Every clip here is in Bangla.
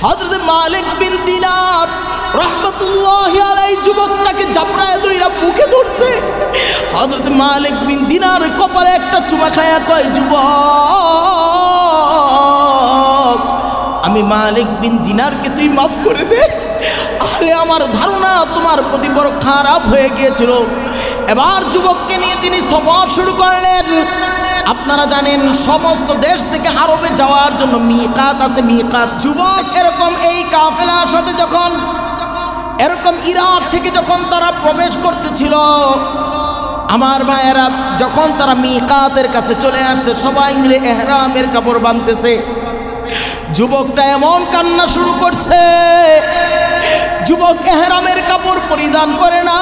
হযরত মালিক বিন দিনার রাহমাতুল্লাহি আলাইহি যুবকটাকে জাবরায়ে দইরা বুকে ধরছে। হযরত মালিক বিন দিনার কপালে একটা চুমা খায়া কয়, যুবক আমি মালিক বিন দিনারকে তুই মাফ করে দে। আরে আমার ধারণা তোমার প্রতি বড় খারাপ হয়ে গিয়েছিল। এবার যুবককে নিয়ে তিনি সফর শুরু করলেন। আপনারা জানেন সমস্ত দেশ থেকে আরবে যাওয়ার জন্য মিকাত আছে, মিকাত। যুবক এরকম এই কাফেলার সাথে যখন এরকম ইরাক থেকে যখন তারা প্রবেশ করতেছিল, আমার মায়েরা যখন তারা মিকাতের কাছে চলে আসছে, সবাই মিলে ইহরামের কাপড় বাঁধতেছে। যুবকটা এমন কান্না শুরু করছে, যুবক ইহরামের কাপড় পরিধান করে না।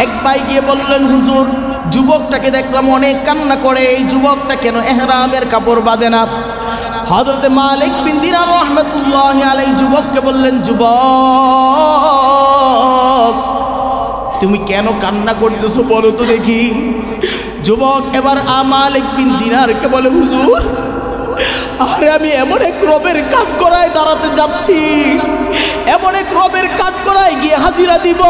এক ভাই গিয়ে বললেন, হুজুর যুবকটাকে দেখলাম অনেক কান্না করে, এই যুবকটা কেন ইহরামের কাপড় বাঁধে না? হযরত মালিক বিন দিনার রাহমাতুল্লাহি আলাইহি যুবককে বললেন, যুবক তুমি কেন কান্না করতেছো বলো তো দেখি। যুবক এবার মালিক বিন দিনারকে বলে, হুজুর আরে আমি এমন এক রবের কাঠগড়ায় দাঁড়াতে যাচ্ছি, এমন এক রবের কাঠগড়ায় গিয়ে হাজিরা দিব।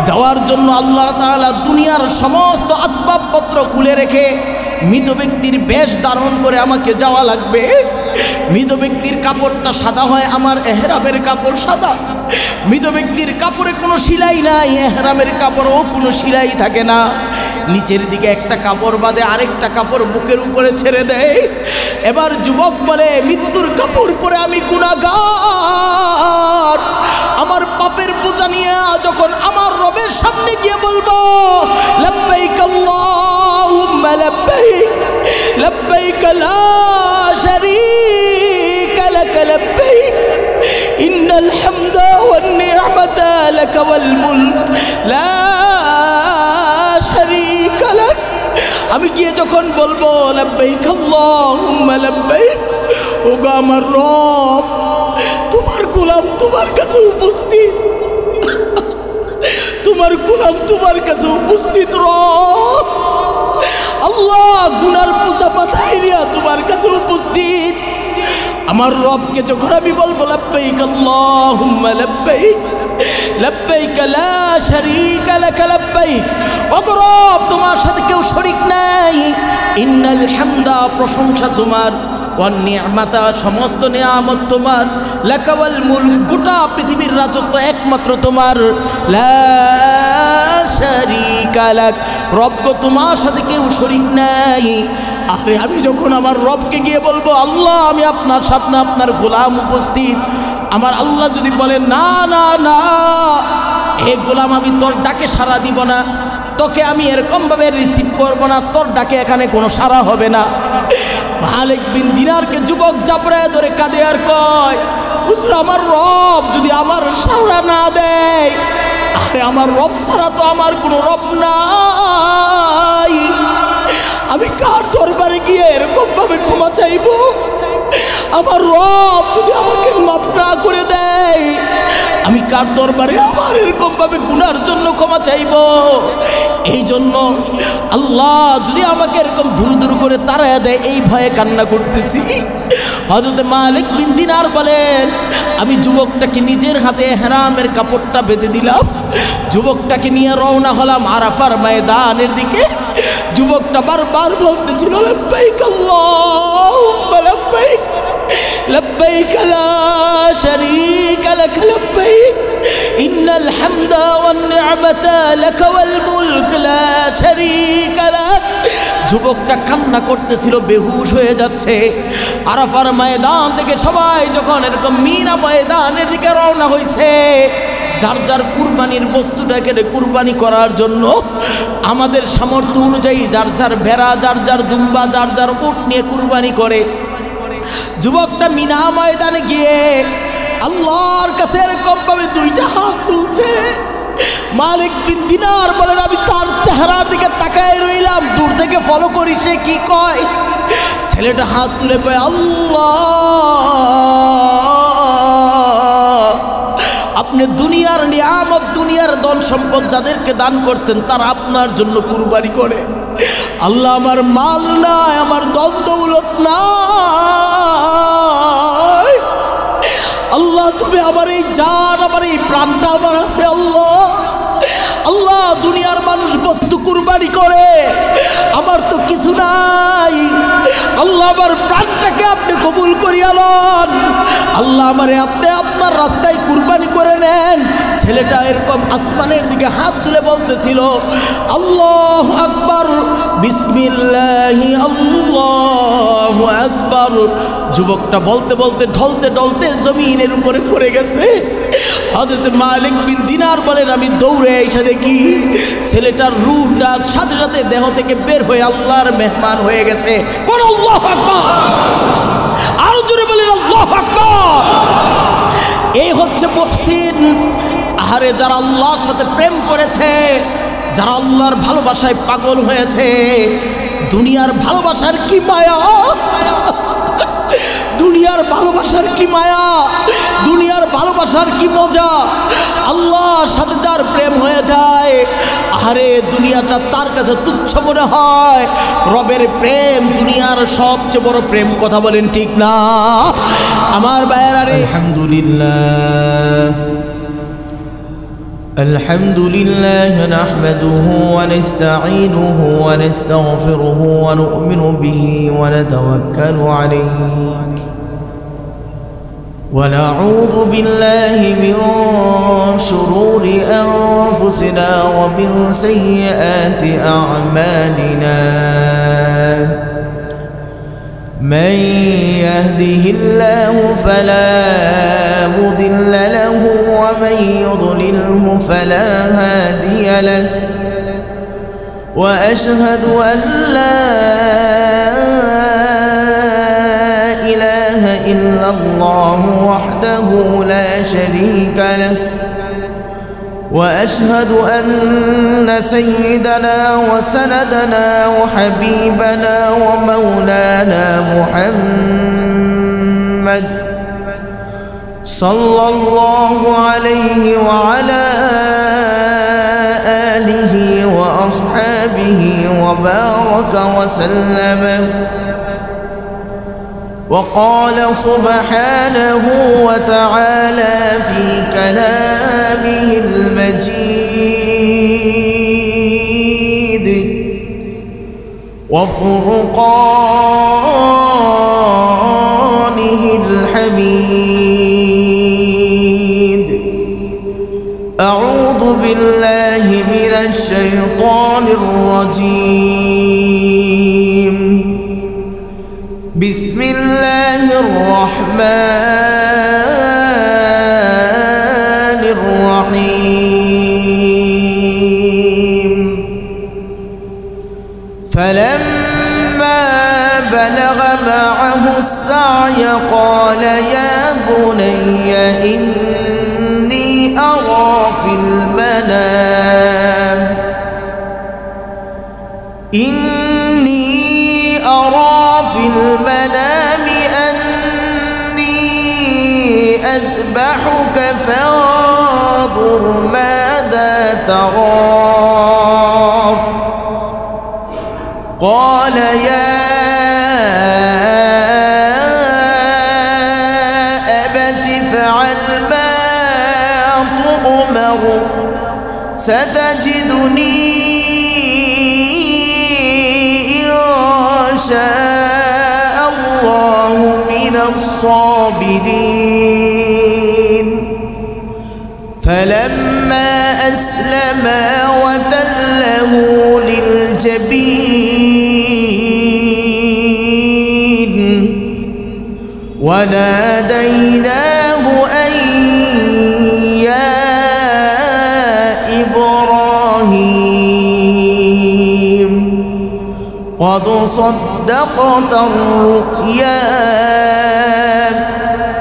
যাওয়ার জন্য আল্লাহ তাআলা দুনিয়ার সমস্ত আসবাবপত্র খুলে রেখে মৃত ব্যক্তির বেশ ধারণ করে আমাকে যাওয়া লাগবে। মৃত ব্যক্তির কাপড়টা সাদা হয়, আমার ইহরামের কাপড় সাদা। মৃত ব্যক্তির কাপড়ে কোনো সেলাই নাই, ইহরামের কাপড়েও কোনো সেলাই থাকে না। নিচের দিকে একটা কাপড় বাঁধে, আরেকটা কাপড় বুকের উপরে ছেড়ে দেয়। এবার যুবক বলে, মৃত্যুর কাপড় পরে আমি গুনাহগার, আমার পাপের বোঝা নিয়ে যখন আমার রবের সামনে গিয়ে বলবো, লব্বাইক আল্লাহুম্মা লব্বাইক, লব্বাইক লা শারীকা লাক লব্বাইক, ইন্নাল হামদা ওয়ান নি'মাতা লাক ওয়াল মুলক লা শারীকা লাক। আমি গিয়ে যখন বলবো লব্বাইক আল্লাহুম্মা লব্বাইক, ওগো আমার রব, তোমার গোলাম তোমার কাছে উপস্থিত, তোমার গোলাম তোমার কাছে উপস্থিত। রব আল্লাহ গুনার বোঝা মাথায় নিয়ে তোমার কাছে উপস্থিত। আমার রবকে যখন আমি বলবো লব্বাইক আল্লাহুম্মা লব্বাইক, লব্বাইক লা শারীকা লাক লব্বাইক, ওগো রব তোমার সাথে কেউ শরীক নাই, ইন্নাল হামদা প্রশংসা তোমার, ওয়ান নি'মাতা সমস্ত নিয়ামত তোমার, লাক ওয়াল মুলক গোটা পৃথিবীর রাজত্ব একমাত্র তোমার, লা শারীকা লাক রব গো তোমার সাথে কেউ শরীক নাই। আরে আমি যখন আমার রবকে গিয়ে বলবো, আল্লাহ আমি আপনার সামনে আপনার গোলাম উপস্থিত, আমার আল্লাহ যদি বলে না না না হে গোলাম আমি তোর ডাকে সাড়া দিব না, তোকে আমি এরকমভাবে রিসিভ করব না, তোর ডাকে এখানে কোনো সাড়া হবে না। মালিক বিন দিনারকে যুবক জাবরায়ে ধরে কাঁদে আর কয়, হুজুর আমার রব যদি আমার সাড়া না দেয়, আরে আমার রব ছাড়া তো আমার কোনো রব নাই, আমি কার দরবারে গিয়ে এরকম ভাবে ক্ষমা চাইব? আমার রব যদি আমাকে মাফ না করে দেয়, আমি কার দরবারে আমার এরকম ভাবে গুনার জন্য ক্ষমা চাইব? এই জন্য আল্লাহ যদি আমাকে এরকম ধুরু ধুরু করে তাড়ায়া দেয়, এই ভয়ে কান্না করতেছি। হযরত মালিক বিন দিনার বলেন, আমি যুবকটাকে নিজের হাতে ইহরামের কাপড়টা বেঁধে দিলাম, যুবকটাকে নিয়ে রওনা হলাম আরাফার ময়দানের দিকে। যুবকটা বারবার বলতেছিল, লব্বাইক আল্লাহুম্মা লব্বাইক, লব্বাইক লা শারীকা লাক লব্বাইক, ইন্নাল হামদা ওয়ান নি'মাতা লাক ওয়াল মুলক লা শারীকা লাক। যুবকটা কান্না করতেছিল, বেহুশ হয়ে যাচ্ছে। আরাফার ময়দান থেকে সবাই যখন এরকম মিনা ময়দানের দিকে রওনা হয়েছে, যার যার কুরবানির বস্তুটাকে কুরবানি করার জন্য আমাদের সামর্থ্য অনুযায়ী যার যার ভেড়া, যার যার দুম্বা, যার যার উট নিয়ে কুরবানি করে। যুবকটা মিনা ময়দানে গিয়ে আল্লাহর কাছে এরকম ভাবে দুইটা হাত তুলছে। মালিক বিন দিনার বলেন, আমি তার চেহারার দিকে তাকায় রইলাম, দূর থেকে ফলো করি সে কি কয়। ছেলেটা হাত তুলে কয়, আল্লাহ আপনি দুনিয়ার নিয়ামত, দুনিয়ার ধন সম্পদ যাদেরকে দান করছেন তারা আপনার জন্য কুরবানি করে। আল্লাহ আমার মাল নাই, আমার ধন দৌলত নাই, তবে আমার এই জান, আমার এই প্রাণটা আমার আছে আল্লাহ। আল্লাহ, দুনিয়ার মানুষ বস্তু কুরবানি করে, আমার তো কিছু নাই। আল্লাহ, আমার প্রাণটাকে আপনি কবুল করিয়া লন। আল্লাহ, আমারে আপনি আপনার রাস্তায় কুরবানি করে নেন। ছেলেটা এরকম আসমানের দিকে হাত তুলে বলতেছিল, আল্লাহু আকবার, বিসমিল্লাহি আল্লাহু আকবার। যুবকটা বলতে বলতে ঢলতে ঢলতে জমিনের উপরে পড়ে গেছে। হযরত মালিক বিন দিনার বলেন, আমি দৌড়ে এসে দেখি ছেলেটার রূহটার সাথে সাথে দেহ থেকে বের হয়ে আল্লাহর মেহমান হয়ে গেছে। কোন আল্লাহু আকবার, আরো জোরে বলেন আল্লাহু আকবার। এই হচ্ছে মুহসিন। আহারে, যারা আল্লাহর সাথে প্রেম করেছে, যারা আল্লাহর ভালোবাসায় পাগল হয়েছে, দুনিয়ার ভালোবাসার কি মায়া, দুনিয়ার ভালোবাসার কি মায়া, দুনিয়ার ভালোবাসার কি মজা। আল্লাহর সাথে যার প্রেম হয়ে যায়, আরে দুনিয়াটা তার কাছে তুচ্ছ মনে হয়। রবের প্রেম দুনিয়ার সবচেয়ে বড় প্রেম। কথা বলেন ঠিক না আমার ভাইয়েরা? রে আলহামদুলিল্লাহ, الحمد لله نحمده ونستعينه ونستغفره ونؤمن به ونتوكل عليه ونعوذ بالله من شرور أنفسنا ومن سيئات أعمالنا من يهده الله فلا مضل له ومن يضلله فلا هادي له وأشهد أن لا إله إلا الله وحده لا شريك له وأشهد أن سيدنا وسندنا وحبيبنا ومولانا محمد صلى الله عليه وعلى آله وأصحابه وبارك وسلم. وقال سبحانه وتعالى في كلامه المجيد وفرقانه الحميد. أعوذ بالله من الشيطان الرجيم. بسم الله الرحمن الرحيم. فلما بلغ معه السعي قال يا بني إني أرى في المنام أني أذبحك فانظر ماذا ترى. قال يا أبت افعل ما تؤمر ستجدني إن شاء الله من الصابرين. فلما أسلما وتله للجبين وناديناه أن يا إبراهيم قد صدقت الرؤيا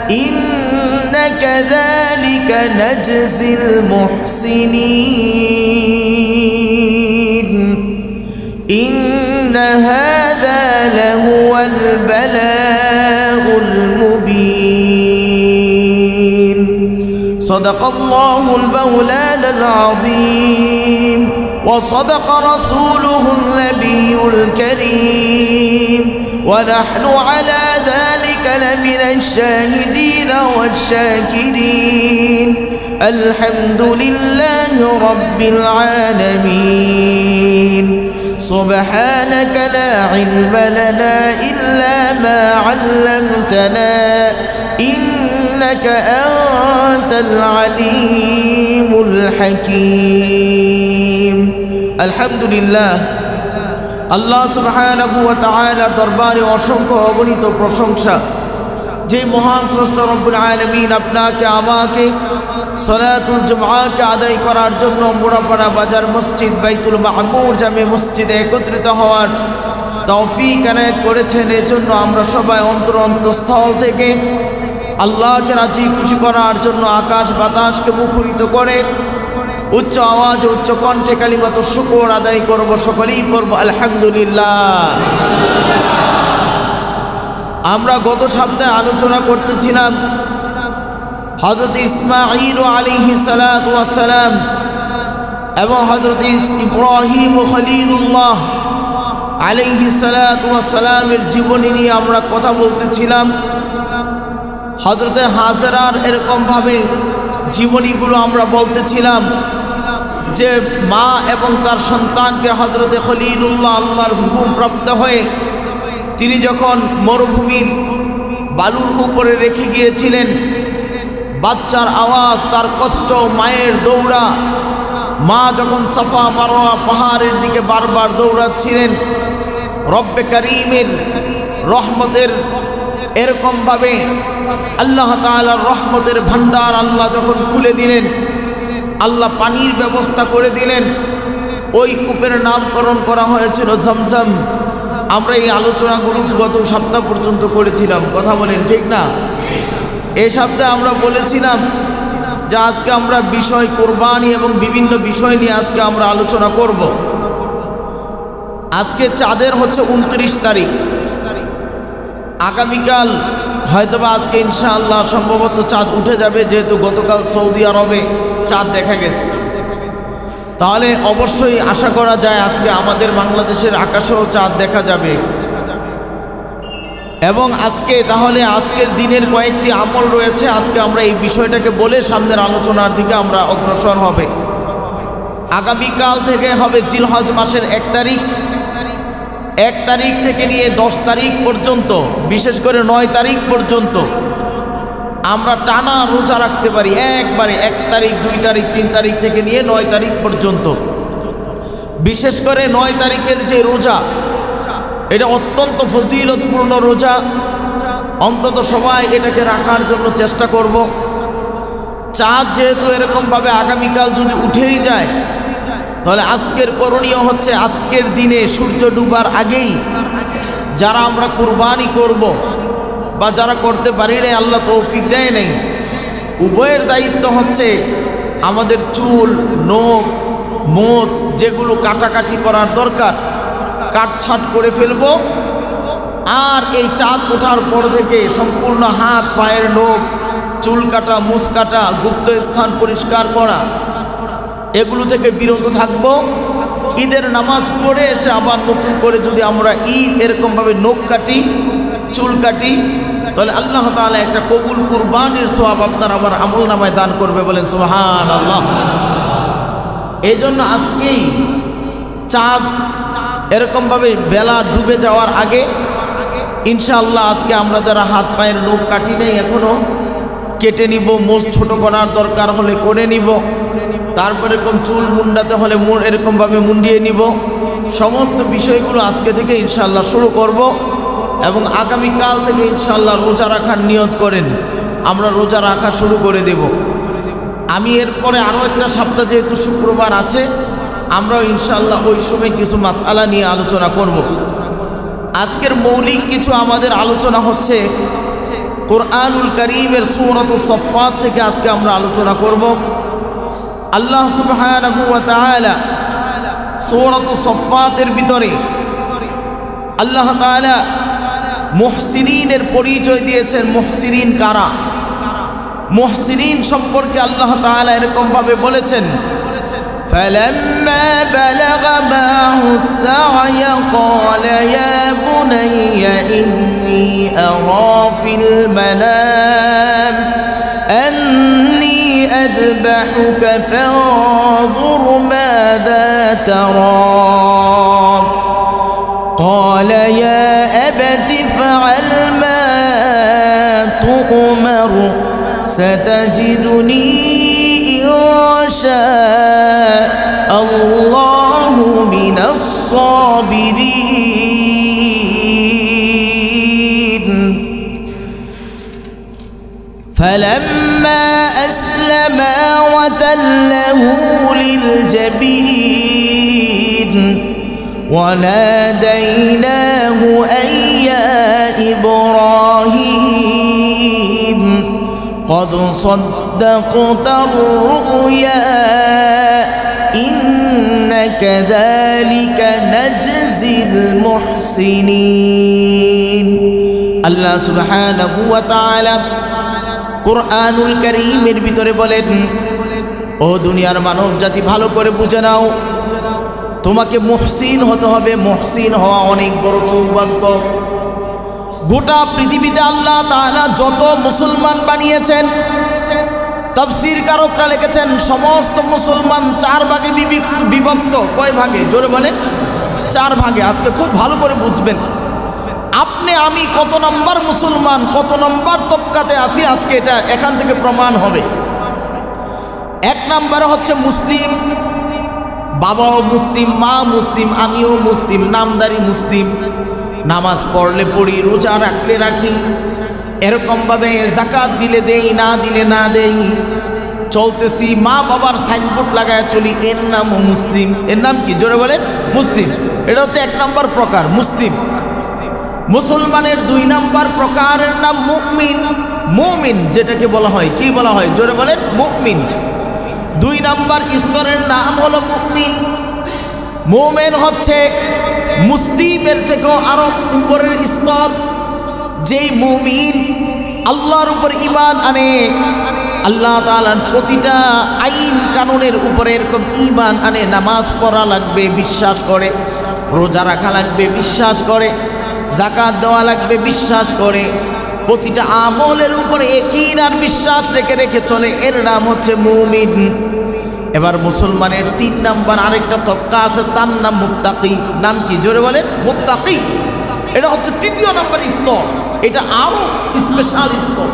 إنا كذلك نجزي المحسنين. إن هذا لهو البلاء المبين. صدق الله المولى العظيم وصدق رسوله النبي الكريم ونحن على ذلك إنك لمن الشاهدين والشاكرين الحمد لله رب العالمين سبحانك لا علم لنا إلا ما علمتنا إنك أنت العليم الحكيم الحمد لله আল্লাহ সুবহানাহু ওয়া তাআলার দরবারে অসংখ্য অগণিত প্রশংসা যে মহান স্রষ্টা রব্বুল আলামিন আপনাকে আমাকে সালাতুল জুমআকে আদায় করার জন্য মোড়াপাড়া বাজার মসজিদ বাইতুল মামুর জামে মসজিদে একত্রিত হওয়ার তৌফিক এনায়েত করেছেন। এজন্য আমরা সবাই অন্তরস্থল থেকে আল্লাহকে রাজি খুশি করার জন্য আকাশ বাতাসকে মুখরিত করে উচ্চ আওয়াজ উচ্চ কণ্ঠে কালিমাত শুকর আদায় করব, সকলেই পড়ব আলহামদুলিল্লাহ। আমরা গত সপ্তাহে আলোচনা করতেছিলাম হযরত ইসমাঈল আলাইহিস সালাতু ওয়াস সালাম এবং হযরত ইব্রাহিম খলিলুল্লাহ আলাইহিস সালাতু ওয়াস সালামের জীবনী নিয়ে আমরা কথা বলতেছিলাম। হযরত হাজরার এরকমভাবে জীবনীগুলো আমরা বলতেছিলাম যে মা এবং তার সন্তানকে হযরত খলিলুল্লাহ আল্লাহর হুকুম প্রাপ্ত হয়ে তিনি যখন মরুভূমির বালুর উপরে রেখে গিয়েছিলেন, বাচ্চার আওয়াজ, তার কষ্ট, মায়ের দৌড়া, মা যখন সাফা মারওয়া পাহাড়ের দিকে বারবার দৌড়াচ্ছিলেন, রব্বে কারীমের রহমতের এরকমভাবে আল্লাহ তাআলার রহমতের ভান্ডার আল্লাহ যখন খুলে দিলেন, আল্লাহ পানির ব্যবস্থা করে দিলেন, ওই কূপের নামকরণ করা হয়েছিল জমজম। আমরা এই আলোচনাগুলো গত সপ্তাহ পর্যন্ত করেছিলাম, কথা বলেন ঠিক না? এই সপ্তাহে আমরা বলেছিলাম যে আজকে আমরা বিষয় কোরবানি এবং বিভিন্ন বিষয় নিয়ে আজকে আমরা আলোচনা করব। আজকে চাঁদের হচ্ছে 29 তারিখ, আগামীকাল হয়তোবা আজকে ইনশাআল্লাহ সম্ভবত চাঁদ উঠে যাবে, যেহেতু গতকাল সৌদি আরবে চাঁদ দেখা গেছে। তাহলে অবশ্যই আশা করা যায় আজকে আমাদের বাংলাদেশের আকাশেও চাঁদ দেখা যাবে। এবং আজকে তাহলে আজকের দিনের কয়েকটি আমল রয়েছে, আজকে আমরা এই বিষয়টাকে বলে সামনের আলোচনার দিকে আমরা অগ্রসর হবে। আগামীকাল থেকে হবে জিলহজ মাসের 1 তারিখ, 1 তারিখ থেকে নিয়ে 10 তারিখ পর্যন্ত, বিশেষ করে 9 তারিখ পর্যন্ত আমরা টানা রোজা রাখতে পারি। একবারে 1 তারিখ, 2 তারিখ, 3 তারিখ থেকে নিয়ে 9 তারিখ পর্যন্ত। বিশেষ করে 9 তারিখের যে রোজা, এটা অত্যন্ত ফজিলতপূর্ণ রোজা। অন্তত সবাই এটাকে রাখার জন্য চেষ্টা করব। চাঁদ যেহেতু এরকমভাবে আগামীকাল যদি উঠেই যায়, তাহলে আজকের করণীয় হচ্ছে আজকের দিনে সূর্য ডুবার আগেই যারা আমরা কুরবানি করব বা যারা করতে পারি না, আল্লাহ তৌফিক দেয় নাই, উভয়ের দায়িত্ব হচ্ছে আমাদের চুল, নখ, মোষ যেগুলো কাটাকাটি করার দরকার কাটছাট করে ফেলবো। আর এই চাঁদ ওঠার পর থেকে সম্পূর্ণ হাত পায়ের নখ, চুল কাটা, মুছ কাটা, গুপ্ত স্থান পরিষ্কার করা, এগুলো থেকে বিরত থাকবো। ঈদের নামাজ পড়ে এসে আবার নতুন করে যদি আমরা এরকমভাবে নখ কাটি, চুল কাটি, তাহলে আল্লাহ তাআলা একটা কবুল কুরবানির সওয়াব আপনার আমার আমল নামায় দান করবে, বলেন সুবহানাল্লাহ। এই জন্য আজকেই চাঁদ এরকমভাবে বেলা ডুবে যাওয়ার আগে ইনশাআল্লাহ আজকে আমরা যারা হাত পায়ের নখ কাটি নেই এখনও কেটে নিব, মোষ ছোট করার দরকার হলে করে নিব, তারপরে এরকম চুল মুন্ডাতে হলে এরকমভাবে মুন্ডিয়ে নিব। সমস্ত বিষয়গুলো আজকে থেকে ইনশাআল্লাহ শুরু করব এবং আগামীকাল থেকে ইনশাআল্লাহ রোজা রাখার নিয়ত করেন, আমরা রোজা রাখা শুরু করে দেব। আমি এরপরে আরও একটা সপ্তাহ যেহেতু শুক্রবার আছে, আমরাও ইনশাআল্লাহ ওই সময় কিছু মাসআলা নিয়ে আলোচনা করব। আজকের মৌলিক কিছু আমাদের আলোচনা হচ্ছে কোরআনুল কারীমের সূরাতুস সাফফাত থেকে আজকে আমরা আলোচনা করব। আল্লাহ সুবহানাহু ওয়া তাআলা সূরাতুস সাফফাতের ভিতরে আল্লাহ তাআলা মুহসিনিনের পরিচয় দিয়েছেন। মুহসিনিন কারা? মুহসিনিন সম্পর্কে আল্লাহ তাআলা এরকমভাবে বলেছেন فلما بلغ معه السعي قال يا بني إني أرى في المنام أني أذبحك فانظر ماذا ترى قال يا أبت افعل ما تؤمر ستجدني إن شاء الله من الصابرين فلما أسلما وتله للجبين وناديناه أن يا إبراهيم قد صدقت الرؤيا إنا كذلك نجزي المحسنين আল্লাহ সুবহানাহু ওয়া তাআলা কুরআনুল কারীমের ভিতরে বলেন, ও দুনিয়ার মানব জাতি ভালো করে বুঝে নাও, তোমাকে মুহসিন হতে হবে। মুহসিন হওয়া অনেক বড় সৌভাগ্য। গোটা পৃথিবীতে আল্লাহ তাআলা যত মুসলমান বানিয়েছেন, তাফসীর কারকরা লিখেছেন সমস্ত মুসলমান 4 ভাগে বিভক্ত। কয় ভাগে? জোরে বলেন। 4 ভাগে। আজকে খুব ভালো করে বুঝবেন, আপনি আমি কত নম্বর মুসলমান, কত নম্বর তবকাতে আছি, আজকে এটা এখান থেকে প্রমাণ হবে। 1 নম্বরে হচ্ছে মুসলিম, বাবাও মুসলিম, মা মুসলিম, আমিও মুসলিম, নামদারি মুসলিম, নামাজ পড়লে পড়ি, রোজা রাখলে রাখি, এরকমভাবে যাকাত দিলে দেই, না দিলে না দেই, চলতেছি, মা বাবার সাইনবোর্ড লাগায় চলি, এর নামও মুসলিম। এর নাম কি? জোরে বলেন। মুসলিম। এটা হচ্ছে 1 নম্বর প্রকার, মুসলিম। মুসলমানের 2 নম্বর প্রকারের নাম মুমিন। মুমিন যেটাকে বলা হয়, কি বলা হয়? জোরে বলেন। মুমিন। 2 নম্বর স্তরের নাম হলো মুমিন। মুমিন হচ্ছে মুসলিমের থেকেও আরো উপরের স্তর। যেই মুমিন আল্লাহর উপর ঈমান আনে, আল্লাহ তাআলার প্রতিটা আইন কানুনের উপরে এরকম ঈমান আনে, নামাজ পড়া লাগবে বিশ্বাস করে, রোজা রাখা লাগবে বিশ্বাস করে, যাকাত দেওয়া লাগবে বিশ্বাস করে, প্রতিটা আমলের উপরে ইয়াকিন আর বিশ্বাস রেখে রেখে চলে, এর নাম হচ্ছে মুমিন। এবার মুসলমানের 3 নম্বর আরেকটা তবকা আছে, তার নাম মুত্তাকি। নাম কি? জোরে বলেন। মুত্তাকি। এটা হচ্ছে 3য় নম্বর স্তর, এটা আরো স্পেশাল স্তর।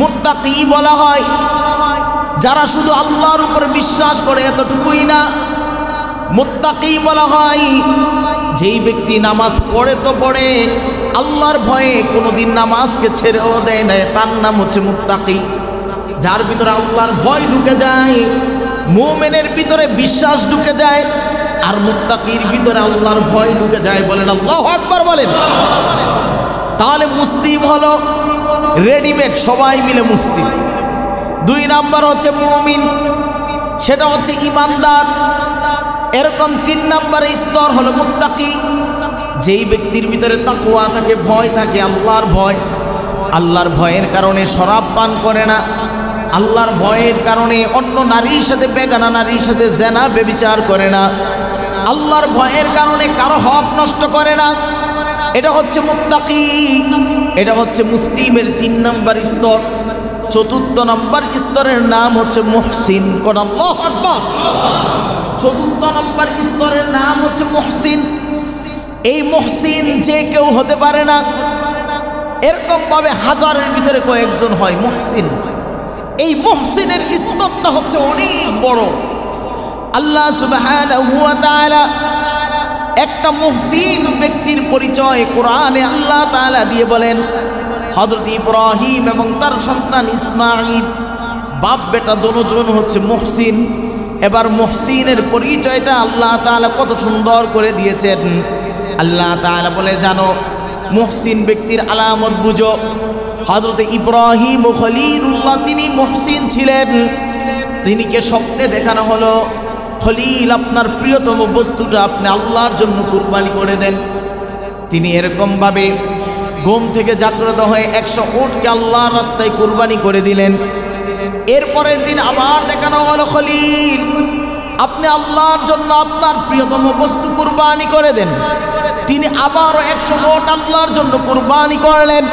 মুত্তাকি বলা হয় যারা শুধু আল্লাহর উপর বিশ্বাস করে, এতটুকুই না। মুত্তাকি বলা হয় যেই ব্যক্তি নামাজ পড়ে তো পড়ে, আল্লাহর ভয়ে কোনোদিন নামাজকে ছেড়েও দেয় না, তার নাম হচ্ছে মুত্তাকি। যার ভিতরে আল্লাহর ভয় ঢুকে যায়, মুমিনের ভিতরে বিশ্বাস ঢুকে যায়, আর মুত্তাকির ভিতরে আল্লাহর ভয় ঢুকে যায়। বলেন আল্লাহু আকবার বলেন। তাহলে মুসলিম হলো রেডিমেড, সবাই মিলে মুসলিম। 2 নম্বর হচ্ছে মুমিন, সেটা হচ্ছে ইমানদার। এরকম 3 নম্বরের স্তর হলো মুত্তাকি, যেই ব্যক্তির ভিতরে তাকওয়া থাকে, ভয় থাকে, আল্লাহর ভয়। আল্লাহর ভয়ের কারণে শরাব পান করে না, আল্লাহর ভয়ের কারণে অন্য নারীর সাথে, বেগানা নারীর সাথে জেনা ব্যভিচার করে না, আল্লাহর ভয়ের কারণে কারো হক নষ্ট করে না। এটা হচ্ছে মুত্তাকি। এটা হচ্ছে মুসলিমের 3 নম্বর স্তর। 4র্থ নম্বর স্তরের নাম হচ্ছে মুহসিন। কোন? আল্লাহু আকবার। 4র্থ নম্বর স্তরের নাম হচ্ছে মুহসিন। এই মুহসিন যে কেউ হতে পারে না, এরকম ভাবে হাজারের ভিতরে কয়েকজন হয় মুহসিন। এই মুহসিনের স্তরটা হচ্ছে অনেক বড়। আল্লাহ সুবহানাহু ওয়া তাআলা একটা মুহসিন ব্যক্তির পরিচয় কোরআনে আল্লাহ তাআলা দিয়ে বলেন, হযরত ইব্রাহিম এবং তার সন্তান ইসমাঈল, বাপ বেটা দুজন হচ্ছে মুহসিন। এবার মুহসিনের পরিচয়টা আল্লাহ তাআলা কত সুন্দর করে দিয়েছেন। আল্লাহ তাআলা বলে, জানো মুহসিন ব্যক্তির আলামত বুঝো। হযরত ইব্রাহিম ও খলিলুল্লাহ তিনি মুহসিন ছিলেন। তিনিকে স্বপ্নে দেখানো হলো, খলিল আপনার প্রিয়তম বস্তুটা আপনি আল্লাহর জন্য কুরবানি করে দেন। তিনি এরকমভাবে ঘুম থেকে জাগ্রত হয়ে 100 উটকে আল্লাহর রাস্তায় কুরবানি করে দিলেন। এরপরের দিন আবার দেখানো হলো, খলিল আপনি আল্লাহর জন্য আপনার প্রিয়তম বস্তু কুরবানি করে দেন। তিনি আবারও 100 ওট আল্লাহর জন্য কুরবানি করলেন।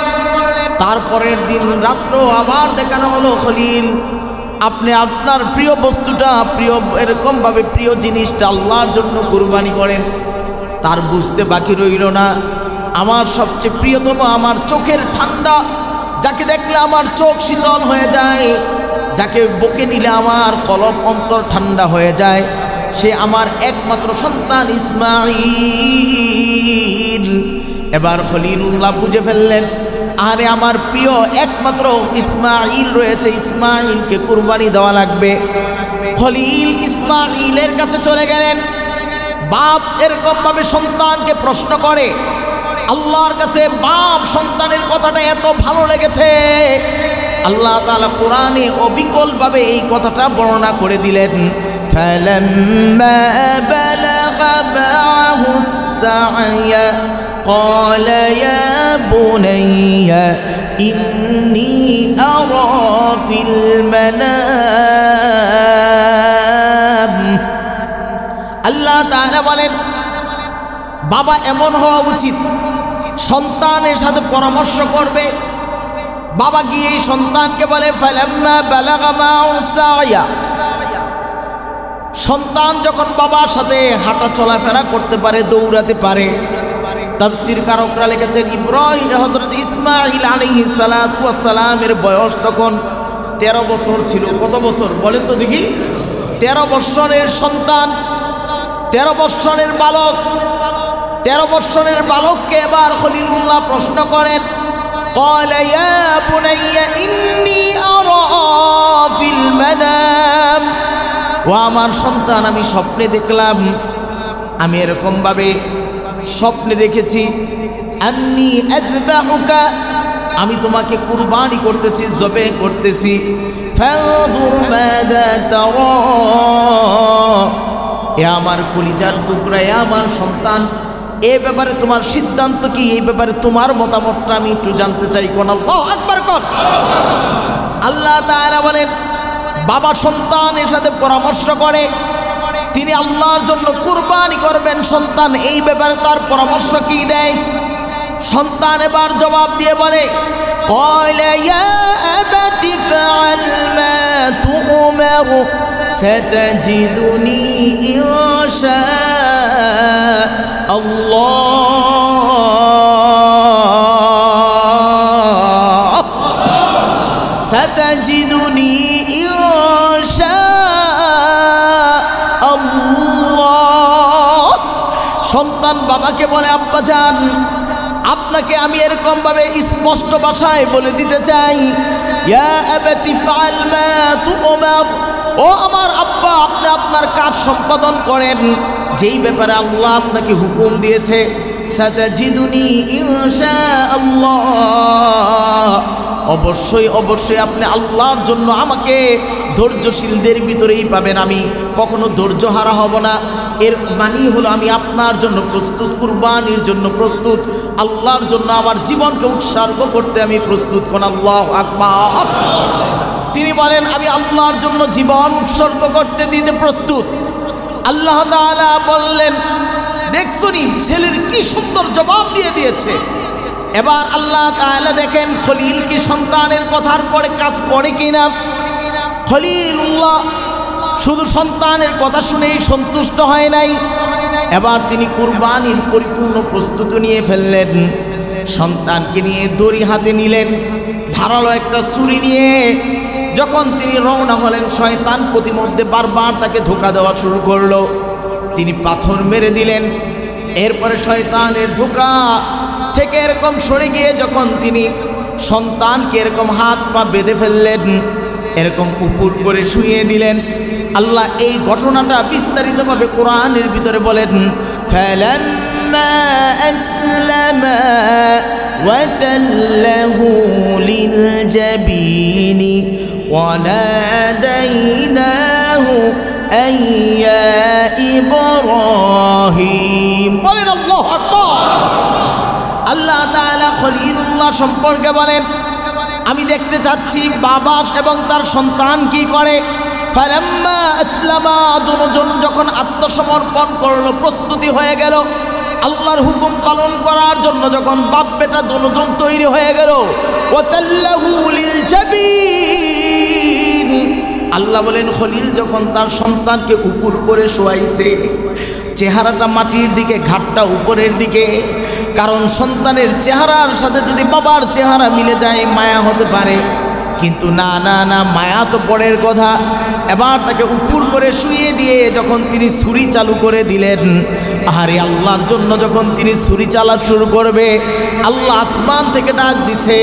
তারপরের দিন রাত্র আবার দেখানো হলো, খলিল আপনি আপনার প্রিয় বস্তুটা, প্রিয় এরকমভাবে প্রিয় জিনিসটা আল্লাহর জন্য কুরবানি করেন। তার বুঝতে বাকি রইল না, আমার সবচেয়ে প্রিয়তম, আমার চোখের ঠান্ডা, যাকে দেখলে আমার চোখ শীতল হয়ে যায়, যাকে বুকে নিলে আমার কলব অন্তর ঠান্ডা হয়ে যায়, সে আমার একমাত্র সন্তান ইসমাঈল। এবার খলিলুল্লাহ বুঝে ফেললেন, আরে আমার প্রিয় একমাত্র ইসমাঈল রয়েছে, ইসমাঈলকে কুরবানি দেওয়া লাগবে। খলিল ইসমাঈলের কাছে চলে গেলেন। বাপ এরকম ভাবে সন্তানকে প্রশ্ন করে, আল্লাহর কাছে বাপ সন্তানের কথাটা এত ভালো লেগেছে, আল্লাহ তাআলা কোরআনে অবিকলভাবে এই কথাটা বর্ণনা করে দিলেন। ফালাম্মা বালাগা মা'হুস সা'য়া قال يا بني إني أرى في المنام আল্লাহ তাআলা বলেন, বাবা এমন হওয়া উচিত, সন্তানের সাথে পরামর্শ করবে। বাবা গিয়ে সন্তানকে বলে, ফালাম্মা বালাগা মা'হুস সা'য়া, সন্তান যখন বাবার সাথে হাঁটা চলাফেরা করতে পারে, দৌড়াতে পারে, তাফসীর কারকরা লিখেছেন হযরত ইসমাঈল আলাইহিস সালাতু ওয়াস সালামের বয়স তখন 13 বছর ছিল। কত বছর বলেন তো দেখি? 13 বছরের সন্তান, 13 বছরের বালক। 13 বছরের বালককে এবার খলিলুল্লাহ প্রশ্ন করেন, قال يا بني إني أرى في المنام, ও আমার সন্তান, আমি স্বপ্নে দেখলাম, আমি এরকম ভাবে স্বপ্নে দেখেছি, আন্নী আযবাহুকা, আমি তোমাকে কুরবানি করতেছি, জবে করতেছি। ফানজুর মাযা তারা, এ আমার কলিজার টুকরা, এ আমার সন্তান, এই ব্যাপারে তোমার সিদ্ধান্ত কি, এই ব্যাপারে তোমার মতামতটা আমি একটু জানতে চাই। কোন আল্লাহু আকবার কোন। আল্লাহ তাআলা বলেন, বাবা সন্তানের সাথে পরামর্শ করে, তিনি আল্লাহর জন্য কুরবানি করবেন, সন্তান এই ব্যাপারে তার পরামর্শ কি দেয়। সন্তান এবার জবাব দিয়ে বলে, ক্বালা ইয়া আবাতি ফাআল মা তু'মার সাতাজিদুনি ইনশা আল্লাহ, সাতাজিদুনি ইনশা আল্লাহ। সন্তান বাবাকে বলে, আব্বাজান, আপনাকে আমি এরকম ভাবে স্পষ্ট ভাষায় বলে দিতে চাই, ইয়া আবাতি ফাআল মা তু'মার, ও আমার আব্বা, আপনি আপনার কাজ সম্পাদন করেন, যেই ব্যাপারে আল্লাহ আপনাকে হুকুম দিয়েছে। সাতাজিদুনি ইনশাআল্লাহ, অবশ্যই অবশ্যই আপনি আল্লাহর জন্য আমাকে ধৈর্যশীলদের ভিতরেই পাবেন, আমি কখনো ধৈর্য হারা হব না। এর মানেই হলো আমি আপনার জন্য প্রস্তুত, কুরবানির জন্য প্রস্তুত, আল্লাহর জন্য আমার জীবনকে উৎসর্গ করতে আমি প্রস্তুত। কোন আল্লাহু আকবার। তিনি বলেন, আমি আল্লাহর জন্য জীবন উৎসর্গ করতে দিতে প্রস্তুত। আল্লাহ তাআলা বললেন, দেখছনি ছেলের কি সুন্দর জবাব দিয়ে দিয়েছে। এবার আল্লাহ তাআলা দেখেন খলিল কি সন্তানের কথার পরে কাজ করে কিনা। খলিলুল্লাহ শুধু সন্তানের কথা শুনেই সন্তুষ্ট হয় নাই, এবার তিনি কুরবানির পরিপূর্ণ প্রস্তুতি নিয়ে ফেললেন। সন্তানকে নিয়ে দড়ি হাতে নিলেন, ধারালো একটা ছুরি নিয়ে যখন তিনি রওনা হলেন, শয়তান প্রতিমধ্যে বারবার তাকে ধোঁকা দেওয়া শুরু করলো। তিনি পাথর মেরে দিলেন। এরপরে শয়তানের ধোঁকা থেকে এরকম সরে গিয়ে যখন তিনি সন্তানকে এরকম হাত পা বেঁধে ফেললেন, এরকম উপর করে শুইয়ে দিলেন। আল্লাহ এই ঘটনাটা বিস্তারিতভাবে কোরআনের ভিতরে বলেন, ফালাম্মা আসলামা ওয়াতাল্লাহু লিল জাবিনি ওয়ানাদাইনাহু আইয়া ইব্রাহিম। বলেন আল্লাহু আকবার। আল্লাহ তাআলা খলিলুল্লাহ সম্পর্কে বলেন, আমি দেখতে চাচ্ছি বাবা এবং তার সন্তান কি করে। ফালাম্মা আসলামা, দুজন যখন আত্মসমর্পণ করলো, প্রস্তুতি হয়ে গেল, আল্লাহর হুকুম পালন করার জন্য যখন বাপ বেটা দুজন তৈরি হয়ে গেল, ওয়াতাল্লাহু লিল জাবিন, আল্লাহ বলেন খলিল যখন তার সন্তানকে উপর করে শোয়াইছে, চেহারাটা মাটির দিকে, ঘাটটা উপরের দিকে, কারণ সন্তানের চেহারার সাথে যদি বাবার চেহারা মিলে যায় মায়া হতে পারে, কিন্তু না না না, মায়া তো পরের কথা। এবার তাকে উপর করে শুইয়ে দিয়ে যখন তিনি ছুরি চালু করে দিলেন, আরে আল্লাহর জন্য যখন তিনি ছুরি চালা শুরু করবে, আল্লাহ আসমান থেকে ডাক দিছে,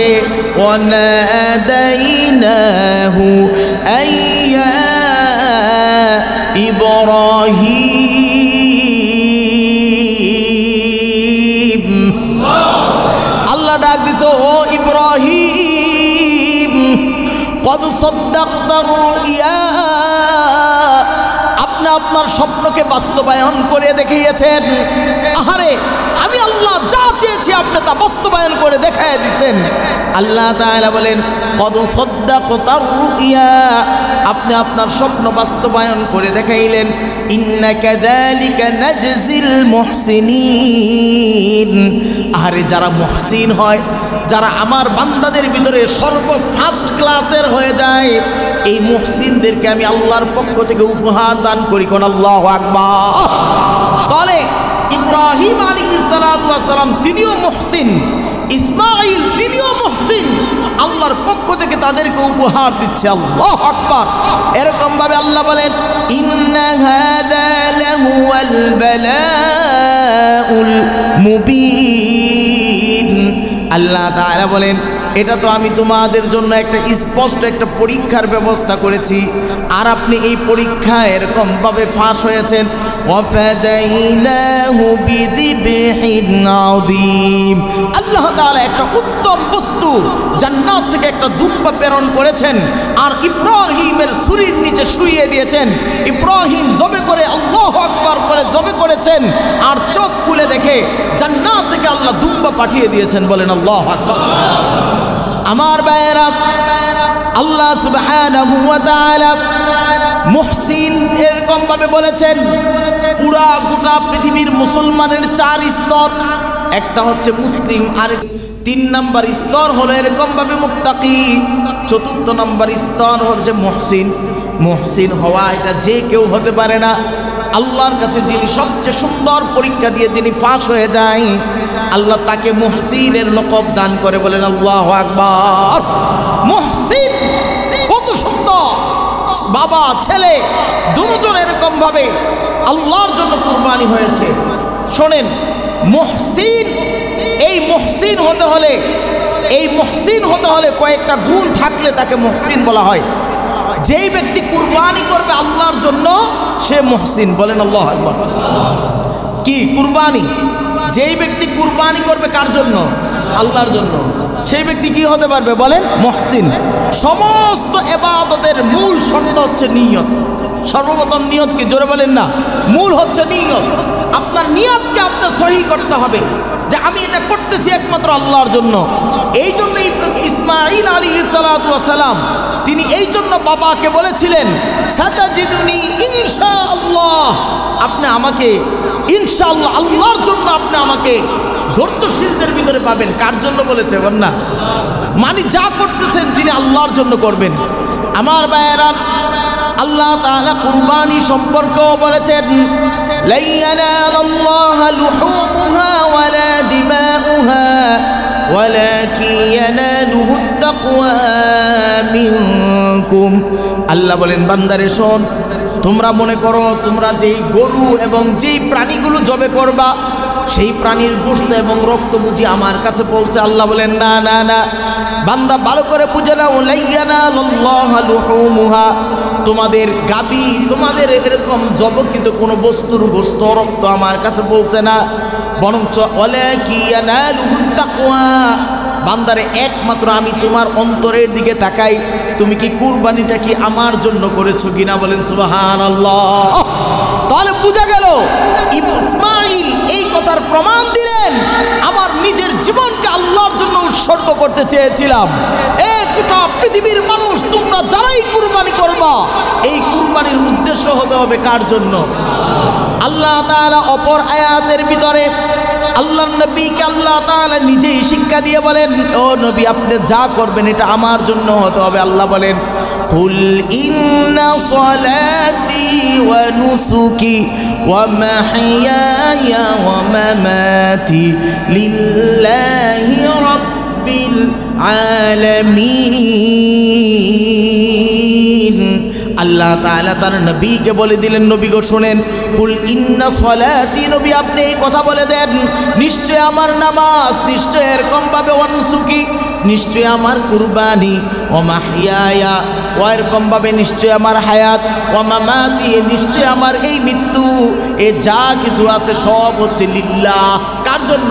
ওয়ানাদাইনাহু আইয়া ইব্রাহিম, আল্লাহ ডাক দিছে, ও ইব্রাহিম, কদ সাদ্দাকতার রুইয়া, আপনি আপনার স্বপ্নকে বাস্তবায়ন করে দেখিয়েছেন। আহারে আমি আল্লাহ যা চেয়েছি আপনি তা বাস্তবায়ন করে দেখায় দিয়েছেন। আল্লাহ তাআলা বলেন, কদ সাদ্দাকতার রুইয়া, আপনি আপনার স্বপ্ন বাস্তবায়ন করে দেখাইলেন। ইন্না কাযালিকা নাজজিল মুহসিনিন, আরে যারা মুহসিন হয়, যারা আমার বান্দাদের ভিতরে ফার্স্ট ক্লাসের হয়ে যায়, এই মুহসিনদেরকে আমি আল্লাহর পক্ষ থেকে উপহার দান করি। কোন আল্লাহু আকবার। তাহলে ইব্রাহিম আলাইহিস সালাতু ওয়াস সালাম তিনিও মুহসিন, ইসমাঈল তিনিও মুহসিন, আল্লাহর পক্ষ থেকে তাদেরকে উপহার দিচ্ছে। আল্লাহু আকবার। এরকম ভাবে আল্লাহ বলেন, ইন্না হাযা লাহুয়াল বালাউল মুবিন, আল্লাহ তাআলা বলেন, এটা তো আমি তোমাদের জন্য একটা স্পষ্ট একটা পরীক্ষার ব্যবস্থা করেছি, আর আপনি এই পরীক্ষা এরকম ভাবে ফাঁস হয়েছেন। ওয়াফাদাইনাহু বিযিবহিন আযীম, আল্লাহ তাআলা একটা উত্তম বস্তু জান্নাত থেকে একটা দুম্বা প্রেরণ করেছেন, আর ইব্রাহিমের ছুরির নিচে শুইয়ে দিয়েছেন। ইব্রাহিম জবে করে আল্লাহু আকবার বলে জবে করেছেন, আর চোখ খুলে দেখে জান্নাত থেকে আল্লাহ দুম্বা পাঠিয়ে দিয়েছেন। বলেন আল্লাহু আকবার। আমার ভাইয়েরা, আল্লাহ সুবহানাহু ওয়া তাআলা মুহসিন এরকম ভাবে বলেছেন, পুরা গোটা পৃথিবীর মুসলমানের 4 স্তর, একটা হচ্ছে মুসলিম, আর 3 নাম্বার স্তর হলো এরকম ভাবে মুত্তাকি, 4র্থ নাম্বার স্তর হচ্ছে মুহসিন। মুহসিন হওয়া এটা যে কেউ হতে পারে না। আল্লাহর কাছে যিনি সবচেয়ে সুন্দর পরীক্ষা দিয়ে যিনি ফাঁস হয়ে যায়, আল্লাহ তাকে মুহসিনের লকব দান করে। বলেন আল্লাহু আকবার। মুহসিন কত সুন্দর, বাবা ছেলে দুজন এরকম ভাবে আল্লাহর জন্য কুরবানি হয়েছে। শোনেন, মুহসিন, এই মুহসিন হতে হলে কয়েকটা গুণ থাকলে তাকে মুহসিন বলা হয়। যেই ব্যক্তি কুরবানি করবে আল্লাহর জন্য সে মুহসিন। বলেন আল্লাহু আকবার। কি কুরবানি? যেই ব্যক্তি কুরবানি করবে কার জন্য? আল্লাহর জন্য, সেই ব্যক্তি কি হতে পারবে? বলেন মুহসিন। সমস্ত ইবাদতের মূল শর্ত হচ্ছে নিয়ত। সর্বপ্রথম নিয়ত কি? জোরে বলেন না। মূল হচ্ছে নিয়ত। আপনার নিয়তকে আপনার সহি করতে হবে যে আমি এটা করতেছি একমাত্র আল্লাহর জন্য। এই জন্যই ইসমাঈল আলাইহিস সালাতু ওয়াস সালাম তিনি এই জন্য বাবাকে বলেছিলেন, সাতাজিদুনি ইনশাআল্লাহ, আপনি আমাকে ইনশাআল্লাহ আল্লাহর জন্য আপনি আমাকে ধৈর্যশীলদের ভিতরে পাবেন। কার জন্য বলেছে? না, মানে যা করতেছেন তিনি আল্লাহর জন্য করবেন। আমার ভাইয়েরা, আল্লাহ তাআলা কুরবানি সম্পর্কেও বলেছেন, লা ইয়ানালাল্লাহা লুহুমুহা ওয়ালা দিমাউহা ওয়ালাকিন ইয়ানালুহুত তাকওয়া মিনকুম। আল্লাহ বলেন, বান্দারে শোন, তোমরা মনে করো তোমরা যেই গরু এবং যেই প্রাণীগুলো জবে করবা সেই প্রাণীর গোশত এবং রক্ত বুঝি আমার কাছে পৌঁছে। আল্লাহ বলেন, না না না, বান্দা ভালো করে বুঝে নাও, লা ইয়ানালাল্লাহা লুহুমুহা, তোমাদের গাবি, তোমাদের এরকম জবকৃত কোনো বস্তুর গোশত রক্ত আমার কাছে পৌঁছে না, বরঞ্চ ওয়ালাকিন ইয়ানালুহুত তাকওয়া, বান্দারে একমাত্র আমি তোমার অন্তরের দিকে তাকাই, তুমি কি কুরবানিটা কি আমার জন্য করেছো কিনা? বলেন সুবহানাল্লাহ। তাহলে বোঝা গেল ইসমাঈল এই কথার প্রমাণ দিলেন, আমার নিজের জীবনকে আল্লাহর জন্য উৎসর্গ করতে চেয়েছিলাম। গোটা পৃথিবীর মানুষ তোমরা যারাই কুরবানি করবা, এই কুরবানির উদ্দেশ্য হতে হবে কার জন্য? আল্লাহ তাআলা অপর আয়াতের ভিতরে আল্লাহর নবীকে আল্লাহ তাআলা নিজেই শিক্ষা দিয়ে বলেন, ও নবী আপনি যা করবেন এটা আমার জন্য হতে হবে। আল্লাহ বলেন, কুল ইন্না সলাতি ওয়া নুসুকি ওয়া মাহইয়ায়া ওয়া মামাতি লিল্লাহি রাব্বিল আলামিন। আল্লাহ তাআলা তার নবীকে বলে দিলেন, নবী গো শুনেন, কুল ইন্না সলাতি, নবী আপনি এই কথা বলে দেন, নিশ্চয় আমার নামাজ, নিশ্চয় এরকম ভাবে ওয়া নুসুকি, নিশ্চয় আমার কুরবানি, ও মাহইয়ায়া, ও এরকম ভাবে নিশ্চয় আমার হায়াত, ও মামাতি, নিশ্চয় আমার এই মৃত্যু, এ যা কিছু আছে সব হচ্ছে লিল্লাহ। কার জন্য?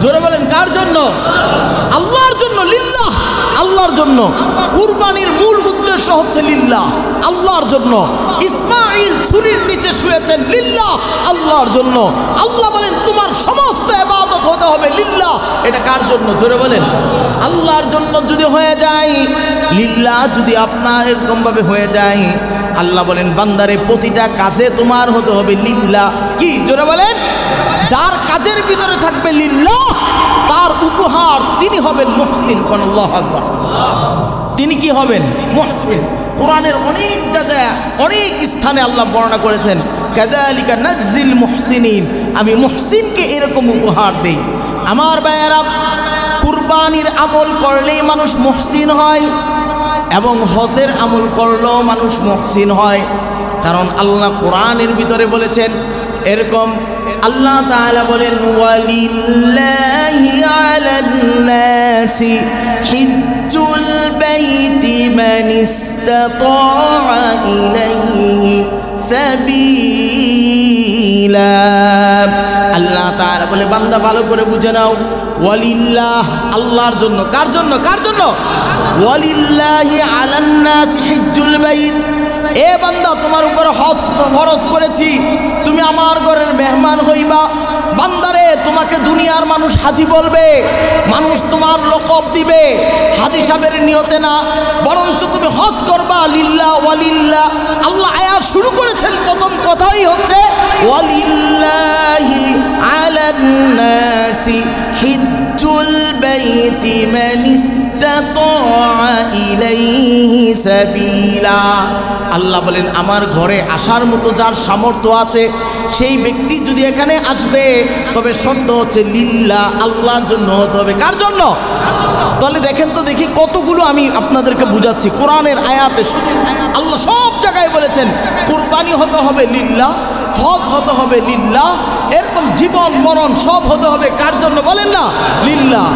জোরে বলেন কার জন্য? আল্লাহর জন্য। লিল্লাহ, আল্লাহর জন্য। কুরবানির মূল উদ্দেশ্য হচ্ছে লিল্লাহ, আল্লাহর জন্য। ইসমাঈল ছুরির নিচে শুয়েছেন লিল্লাহ, আল্লাহর জন্য। আল্লাহ বলেন তোমার সমস্ত ইবাদত হতে হবে লিল্লাহ। এটা কার জন্য? জোরে বলেন। আল্লাহর জন্য যদি হয়ে যায়, লিল্লাহ যদি আপনার এরকম ভাবে হয়ে যায়, আল্লাহ বলেন বান্দারে প্রতিটা কাজে তোমার হতে হবে লিল্লাহ। কি? জোরে বলেন। যার কাজের ভিতরে থাকবে লিল্লাহ, তার উপহার তিনি হবেন মুহসিন। আল্লাহু আকবার। তিনি কি হবেন? মুহসিন। কোরআনের অনেক জায়গায় অনেক স্থানে আল্লাহ বর্ণনা করেছেন, কাযালিকা নাজ্জিল মুহসিনিন, আমি মুহসিনকে এরকম উপহার দেই। আমার ভাইয়েরা, কুরবানির আমল করলেই মানুষ মুহসিন হয়, এবং হজের আমল করলেও মানুষ মুহসিন হয়। কারণ আল্লাহ কোরআনের ভিতরে বলেছেন এরকম, আল্লাহ তাআলা বলেন, ওয়ালিল্লাহি আলান নাসি হিজ্জুল বাইতি মান ইসতাতা ইলাইহি সাবিলা। আল্লাহ তাআলা বলে বান্দা ভালো করে বুঝে নাও, ওয়ালিল্লাহ, আল্লাহর জন্য। কার জন্য? কার জন্য? ওয়ালিল্লাহি আলান নাসি হিজ্জুল বাইত, এ বান্দা তোমার উপর হজ ফরজ করেছি, তুমি আমার ঘরের মেহমান হইবা। বান্দারে, তোমাকে দুনিয়ার মানুষ হাজি বলবে, মানুষ তোমার লকব দিবে, হাজি সাহেবের নিয়তে না, বরঞ্চ তুমি হজ করবা লিল্লাহ। ওয়ালিল্লাহ, আল্লাহ আয়াত শুরু করেছেন, প্রথম কথাই হচ্ছে ওয়ালিল্লাহি আলান নাসি হিজ্জুল বাইতি মান ইসতাতা ইলাইহি সাবিলা। আল্লাহ বলেন আমার ঘরে আসার মতো যার সামর্থ্য আছে সেই ব্যক্তি যদি এখানে আসবে, তবে শর্ত হচ্ছে লিল্লাহ, আল্লাহর জন্য হতে হবে। কার জন্য? তাহলে দেখেন তো দেখি কতগুলো আমি আপনাদেরকে বুঝাচ্ছি। কোরআনের আয়াতে শুধু আল্লাহ সব জায়গায় বলেছেন কুরবানি হতে হবে লিল্লাহ, হজ হতে হবে লিল্লাহ, এরকম জীবন মরণ সব হতে হবে কার জন্য? বলেন না, লিল্লাহ।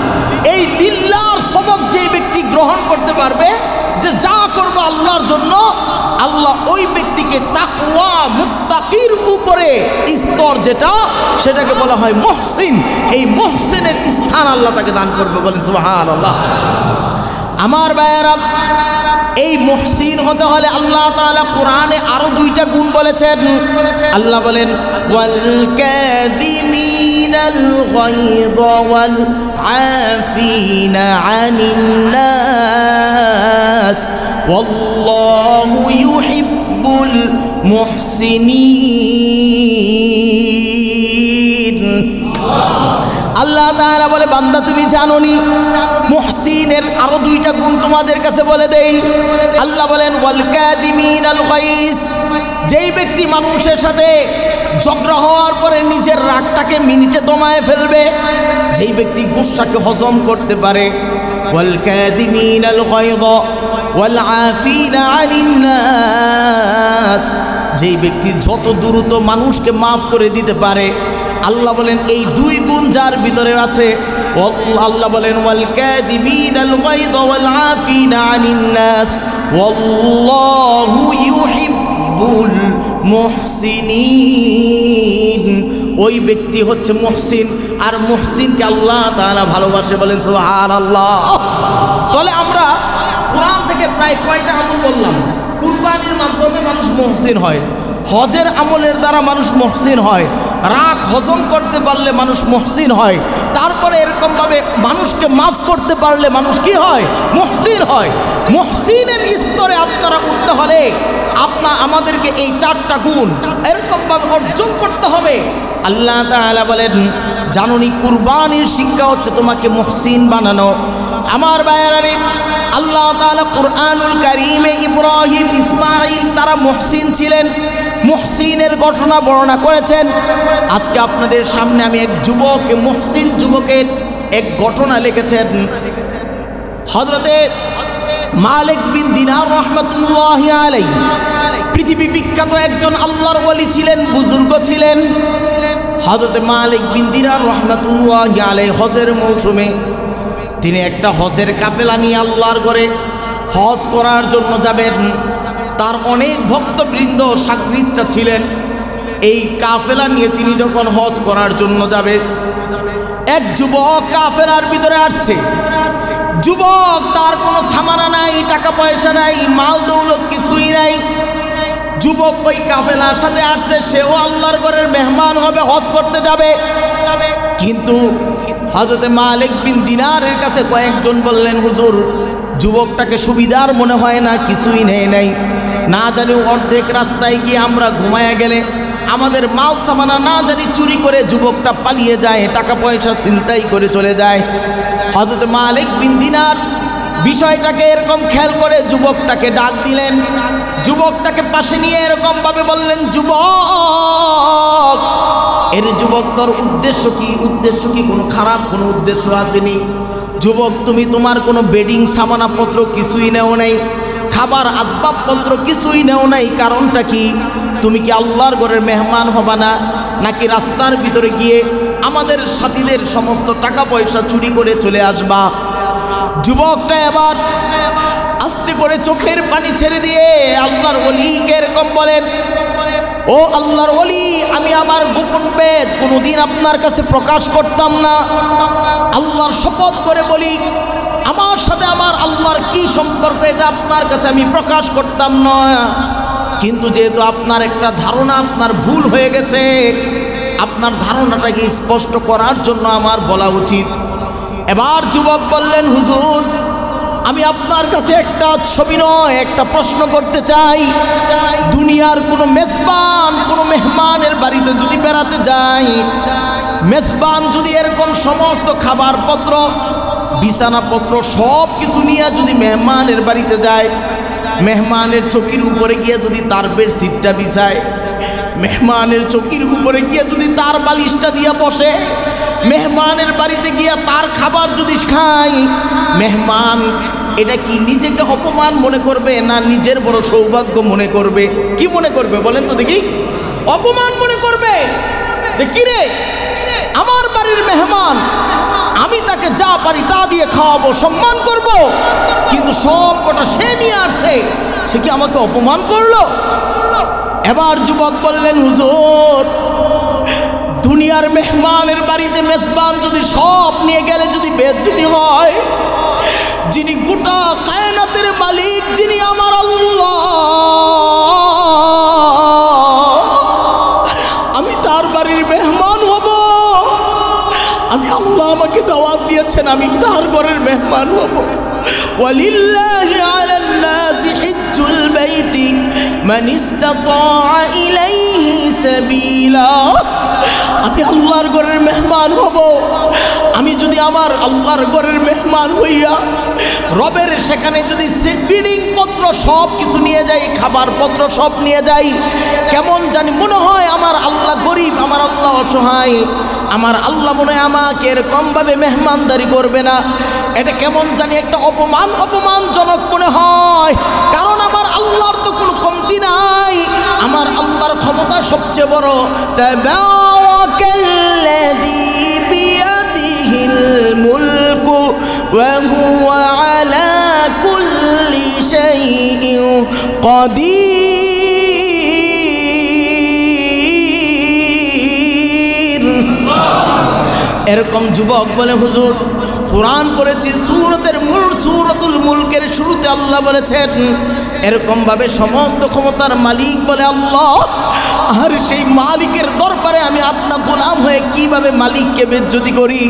এই লিল্লাহর সবক যেই ব্যক্তি গ্রহণ করতে পারবে, যে যা করবে আল্লাহর জন্য, আল্লাহ ওই ব্যক্তিকে তাকওয়া মুত্তাকির উপরে স্তর যেটা, সেটাকে বলা হয় মুহসিন। এই মুহসিনের স্থান আল্লাহ তাকে দান করবে। বলেন সুবহানাল্লাহ। আমার ভাইয়েরা, এই মুহসিন হতে হলে আল্লাহ তাআলা কোরআনে আরো দুইটা গুণ বলেছেন। আল্লাহ বলেন, ওয়াল কাযিমিনাল গায়য ওয়াল আফিনা আনিন নাস ওয়াল্লাহু ইউহিব্বুল মুহসিনিন। আল্লাহ তাআলা বলে বান্দা তুমি জানোনি, মুহসিনের আরো দুইটা গুণ তোমাদের কাছে বলে দেই। আল্লাহ বলেন ওয়াল কাযিমিনাল গায়জ, যেই ব্যক্তি মানুষের সাথে ঝগড়া হওয়ার পরে নিজের রাগটাকে মিনিটে দমায়ে ফেলবে, যেই ব্যক্তি গুসাকে হজম করতে পারে। ওয়াল কাযিমিনাল গায়য ওয়াল আফিনা আনিন নাস, যেই ব্যক্তি যত দ্রুত মানুষকে মাফ করে দিতে পারে। আল্লাহ বলেন এই দুই গুণ যার ভিতরে আছে, আল্লাহ বলেন ওয়াল কাযিমিনাল গায়য ওয়াল আফিনা আনিন নাস ওয়াল্লাহু ইউহিব্বুল মুহসিনিন। ওই ব্যক্তি হচ্ছে মুহসিন, আর মুহসিনকে আল্লাহ তাআলা ভালোবাসে। বলেন সুবহানাল্লাহ। তাহলে আমরা কোরআন থেকে প্রায় কয়টা আমল বললাম? কুরবানির মাধ্যমে মানুষ মুহসিন হয়, হজের আমলের দ্বারা মানুষ মুহসিন হয়, রাগ হজম করতে পারলে মানুষ মুহসিন হয়, তারপরে এরকমভাবে মানুষকে মাফ করতে পারলে মানুষ কি হয়? মুহসিন হয়। মুহসিনের স্তরে আপনারা উঠতে হলে আমাদেরকে এই 4টা গুণ এরকমভাবে অর্জন করতে হবে। আল্লাহ তাআলা বলেন, জানুনি কুরবানির শিক্ষা হচ্ছে তোমাকে মুহসিন বানানো। আমার ভাইয়েরা রে, আল্লাহ তাআলা কুরআনুল কারীমে ইব্রাহিম, ইসমাঈল তারা মুহসিন ছিলেন, মুহসিনের ঘটনা বর্ণনা করেছেন। আজকে আপনাদের সামনে আমি এক যুবক, মুহসিন যুবকের এক ঘটনা লিখেছেন। হযরতে মালিক বিন দিনার রাহমাতুল্লাহি আলাইহি পৃথিবী বিখ্যাত একজন আল্লাহর ওলি ছিলেন, বুজুর্গ ছিলেন। হযরতে মালিক বিন দিনার রাহমাতুল্লাহি আলাইহি হজের মৌসুমে তিনি একটা হজের কাফেলা নিয়ে আল্লাহর ঘরে হজ করার জন্য যাবেন। তার অনেক ভক্তবৃন্দ সাগরিদরা ছিলেন। এই কাফেলা নিয়ে তিনি যখন হজ করার জন্য যাবে, এক যুবক কাফেলার ভিতরে আসছে। যুবক, তার কোনো সামানা নাই, টাকা পয়সা নাই, মাল দৌলত কিছুই নাই। যুবক ওই কাফেলার সাথে আসছে, সেও আল্লাহর ঘরের মেহমান হবে, হজ করতে যাবে। কিন্তু হযরতে মালিক বিন দিনারের কাছে কয়েকজন বললেন, হুজুর, যুবকটাকে সুবিধার মনে হয় না, কিছুই নেই নাই, না জানি অর্ধেক রাস্তায় গিয়ে আমরা ঘুমায়া গেলে আমাদের মাল সামানা না জানি চুরি করে যুবকটা পালিয়ে যায়, টাকা পয়সা ছিনতাই করে চলে যায়। হযরতে মালিক বিন দিনার বিষয়টাকে এরকম খেয়াল করে যুবকটাকে ডাক দিলেন। যুবকটাকে পাশে নিয়ে এরকম ভাবে বললেন, যুবক, এর যুবক তোর উদ্দেশ্য কি? উদ্দেশ্য কি কোনো খারাপ কোনো উদ্দেশ্য আসেনি? যুবক, তুমি তোমার কোনো বেডিং সামানাপত্র কিছুই নেও নাই, খাবার আসবাবপত্র কিছুই নেও নাই, কারণটা কি? তুমি কি আল্লাহর ঘরের মেহমান হবা না, নাকি রাস্তার ভিতরে গিয়ে আমাদের সাথীদের সমস্ত টাকা পয়সা চুরি করে চলে আসবা? যুবকটা এবার আস্তে করে চোখের পানি ছেড়ে দিয়ে আল্লাহর ওলিকে এরকম বলেন, ও আল্লাহর ওলি, আমি আমার গোপন বেদ কোনোদিন আপনার কাছে প্রকাশ করতাম না। আল্লাহর শপথ করে বলি, আমার সাথে আমার আল্লাহর কি সম্পর্ক এটা আপনার কাছে আমি প্রকাশ করতাম না। কিন্তু যেহেতু আপনার একটা ধারণা আপনার ভুল হয়ে গেছে, আপনার ধারণাটাকে স্পষ্ট করার জন্য আমার বলা উচিত। এবার যুবক বললেন, হুজুর, আমি আপনার কাছে একটা ছবি নয়, একটা প্রশ্ন করতে চাই। দুনিয়ার কোনো মেজবান কোনো মেহমানের বাড়িতে যদি বেড়াতে যায়, মেজবান যদি এরকম সমস্ত খাবারপত্র বিছানাপত্র সব কিছু নিয়ে যদি মেহমানের বাড়িতে যায়, মেহমানের চকির উপরে গিয়ে যদি তার বেডশিটটা বিছায়, মেহমানের চকির উপরে গিয়ে যদি তার বালিশটা দিয়ে বসে, মেহমানের বাড়িতে গিয়ে তার খাবার যদি খায়, মেহমান এটা কি নিজেকে অপমান মনে করবে না নিজের বড় সৌভাগ্য মনে করবে? কি মনে করবে বলেন তো দেখি? অপমান মনে করবে যে কিরে, আমার বাড়ির মেহমান, আমি তাকে যা পারি তা দিয়ে খাওয়াবো, সম্মান করব, কিন্তু সব কটা সে নিয়ে আসছে, সে কি আমাকে অপমান করলো? এবার যুবক বললেন, হুজুর, দুনিয়ার মেহমানের বাড়িতে মেজবান যদি সব নিয়ে গেলে যদি বেজ্জতি হয়, যিনি গোটা কায়নাতের মালিক, যিনি আমার আল্লাহ, আমি তার বাড়ির মেহমান হব। আমি আল্লাহ আমাকে দাওয়াত দিয়েছেন, আমি তার ঘরের মেহমান হব। ওয়ালিল্লাহি আলান নাসি হিজ্জুল বাইতি মান ইসতাতা ইলাইহি সাবিলা। আমি আল্লাহর ঘরের মেহমান হব। আমি যদি আমার আল্লাহর ঘরের মেহমান হইয়া রবের সেখানে যদি বিডিং পত্র সব কিছু নিয়ে যাই, খাবার পত্র সব নিয়ে যাই, কেমন জানি মনে হয় আমার আল্লাহ গরিব, আমার আল্লাহ অসহায়, আমার আল্লাহ মনে হয় আমাকে এরকমভাবে মেহমানদারি করবে না। এটা কেমন জানি একটা অপমানজনক মনে হয়, কারণ আমার আল্লাহর তো কোনো কমতি নাই, আমার আল্লাহর ক্ষমতা সবচেয়ে বড়। তাবারাকাল্লাযী বিয়াদিহিল মুলকু ওয়া হুয়া আলা কুল্লি শাইইন কাদির। এরকম যুবক বলে, হুজুর, কোরআন পড়েছি, সূরাতুল মুলকের শুরুতে আল্লাহ বলেছেন, এরকম ভাবে সমস্ত ক্ষমতার মালিক বলে আল্লাহ, আর সেই মালিকের দরবারে আমি আপনার গোলাম হয়ে কিভাবে মালিককে বেজ্জতি করি?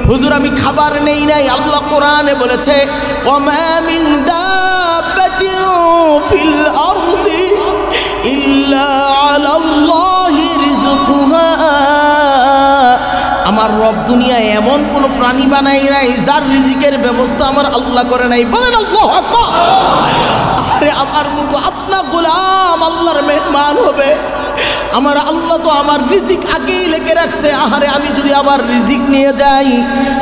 হুজুর, আমি খাবার নেই নাই, আল্লাহ কোরআনে বলেছে, ওয়া মা মিন দাব্বাতিন ফিল আরদি আমার রব দুনিয়ায় এমন কোন প্রাণী বানাই নাই যার রিজিকের ব্যবস্থা আমার আল্লাহ করে নাই। বলেন আল্লাহু আকবার। আরে আমার মতো আপনা গোলাম আল্লাহর মেহমান হবে। আমার আল্লাহ তো আমার রিজিক আগেই লিখে রাখছে। আহারে আমি যদি আবার রিজিক নিয়ে যাই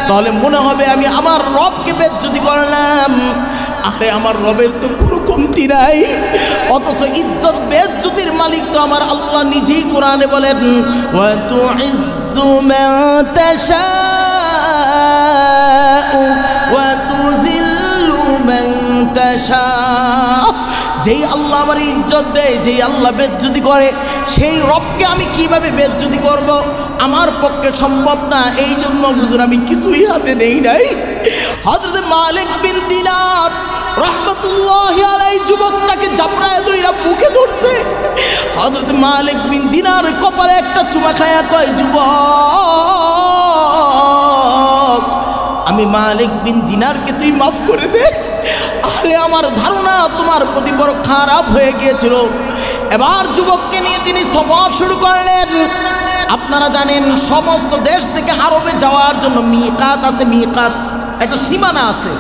তাহলে মনে হবে আমি আমার রবকে বেজ্জতি করলাম। আরে আমার রবের তো কোনো কমতি নাই, অথচ ইজ্জত বেজ্জতির মালিক তো আমার আল্লাহ নিজেই কোরআনে বলেন, ওয়া তুইজ্জু মান তাশাউ ওয়া তুযিল্লু মান তাশাউ। যেই আল্লাহ আমার ইজ্জত দেয়, যেই আল্লাহ বেজ্জতি করে, সেই রবকে আমি কিভাবে বেজ্জতি করব? আমার পক্ষে সম্ভব না। এই জন্য হুজুর আমি কিছুই হাতে নেই নাই। হযরত মালিক বিন দিনার রাহমাতুল্লাহি আলাইহি যুবকটাকে জাবরায়ে দইরা বুকে ধরছে। হযরত মালিক বিন দিনার কপালে একটা চুমা খায়া কয়, যুবক আমি মালিক বিন দিনারকে তুই মাফ করে দে। আরে আমার ধারণা তোমার প্রতি বড় খারাপ হয়ে গিয়েছিল। এবার যুবককে নিয়ে তিনি সফর শুরু করলেন। আপনারা জানেন সমস্ত দেশ থেকে আরবে যাওয়ার জন্য মিকাত আছে, মিকাত একটা সীমানা আছে।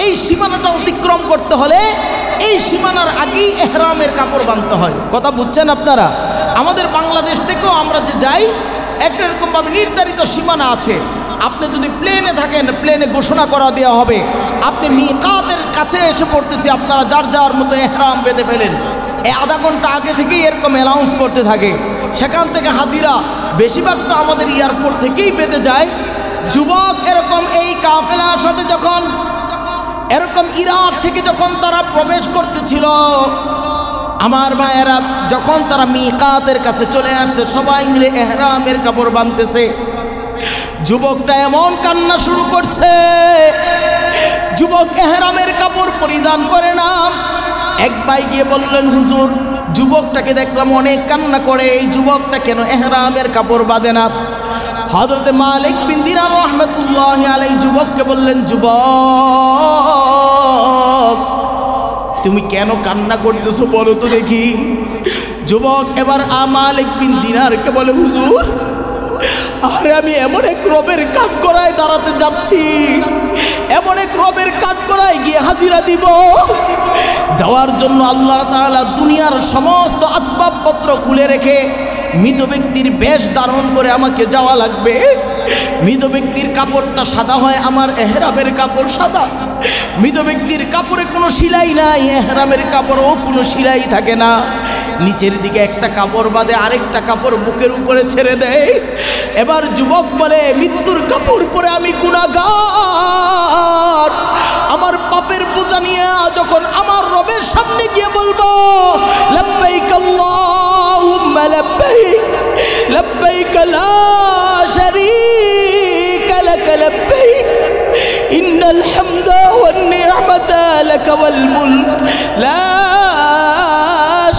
এই সীমানাটা অতিক্রম করতে হলে এই সীমানার আগেই ইহরামের কাপড় বাঁধতে হয়। কথা বুঝছেন আপনারা? আমাদের বাংলাদেশ থেকেও আমরা যে যাই একটা এরকমভাবে নির্ধারিত সীমানা আছে। আপনি যদি প্লেনে থাকেন, প্লেনে ঘোষণা করা দেওয়া হবে আপনি মিকাতের কাছে এসে পড়তেছি, আপনারা যার যার মতো ইহরাম বেঁধে ফেলেন। এই আধা ঘন্টা আগে থেকেই এরকম অ্যানাউন্স করতে থাকে। সেখান থেকে হাজিরা বেশিরভাগ তো আমাদের এয়ারপোর্ট থেকেই বেঁধে যায়। যুবক এরকম এই কাফেলার সাথে যখন এরকম ইরাক থেকে যখন তারা প্রবেশ করতেছিল, আমার মায়েরা যখন তারা মিকাতের কাছে চলে আসছে, সবাই মিলে ইহরামের কাপড় বাঁধতেছে। যুবকটা এমন কান্না শুরু করছে, যুবক ইহরামের কাপড় পরিধান করে না। এক ভাই গিয়ে বললেন, হুজুর যুবকটাকে দেখলাম অনেক কান্না করে, এই যুবকটা কেন ইহরামের কাপড় বাঁধে না? হযরত মালিক বিন দিনার রাহমাতুল্লাহি আলাইহি যুবককে বললেন, যুবক তুমি কেন কান্না করতেছো বলো তো দেখি। যুবক এবার মালিক বিন দিনারকে বলে, হুজুর আরে আমি এমন এক রবের কাঠগড়ায় দাঁড়াতে যাচ্ছি, এমন এক রবের কাঠগড়ায় গিয়ে হাজিরা দিব। দেওয়ার জন্য আল্লাহ তাআলা দুনিয়ার সমস্ত আসবাবপত্র খুলে রেখে মৃত ব্যক্তির বেশ ধারণ করে আমাকে যাওয়া লাগবে। মৃত ব্যক্তির কাপড়টা সাদা হয়, আমার ইহরামের কাপড় সাদা। মৃত ব্যক্তির কাপড়ে কোনো সেলাই নাই, ইহরামের কাপড়েও কোনো সেলাই থাকে না। নিচের দিকে একটা কাপড় বাঁধে, আরেকটা কাপড় বুকের উপরে ছেড়ে দেয়। এবার যুবক বলে, মৃত্যুর কাপড় পরে আমি গুনাহগার, আমার পাপের বোঝা নিয়ে যখন আমার রবের সামনে গিয়ে বলবো, লব্বাইক আল্লাহুম্মা লব্বাইক লব্বাইক লা শারীকা লাক লব্বাইক ইন্নাল হামদা ওয়ান নি'মাতা লাক ওয়াল মুলক লা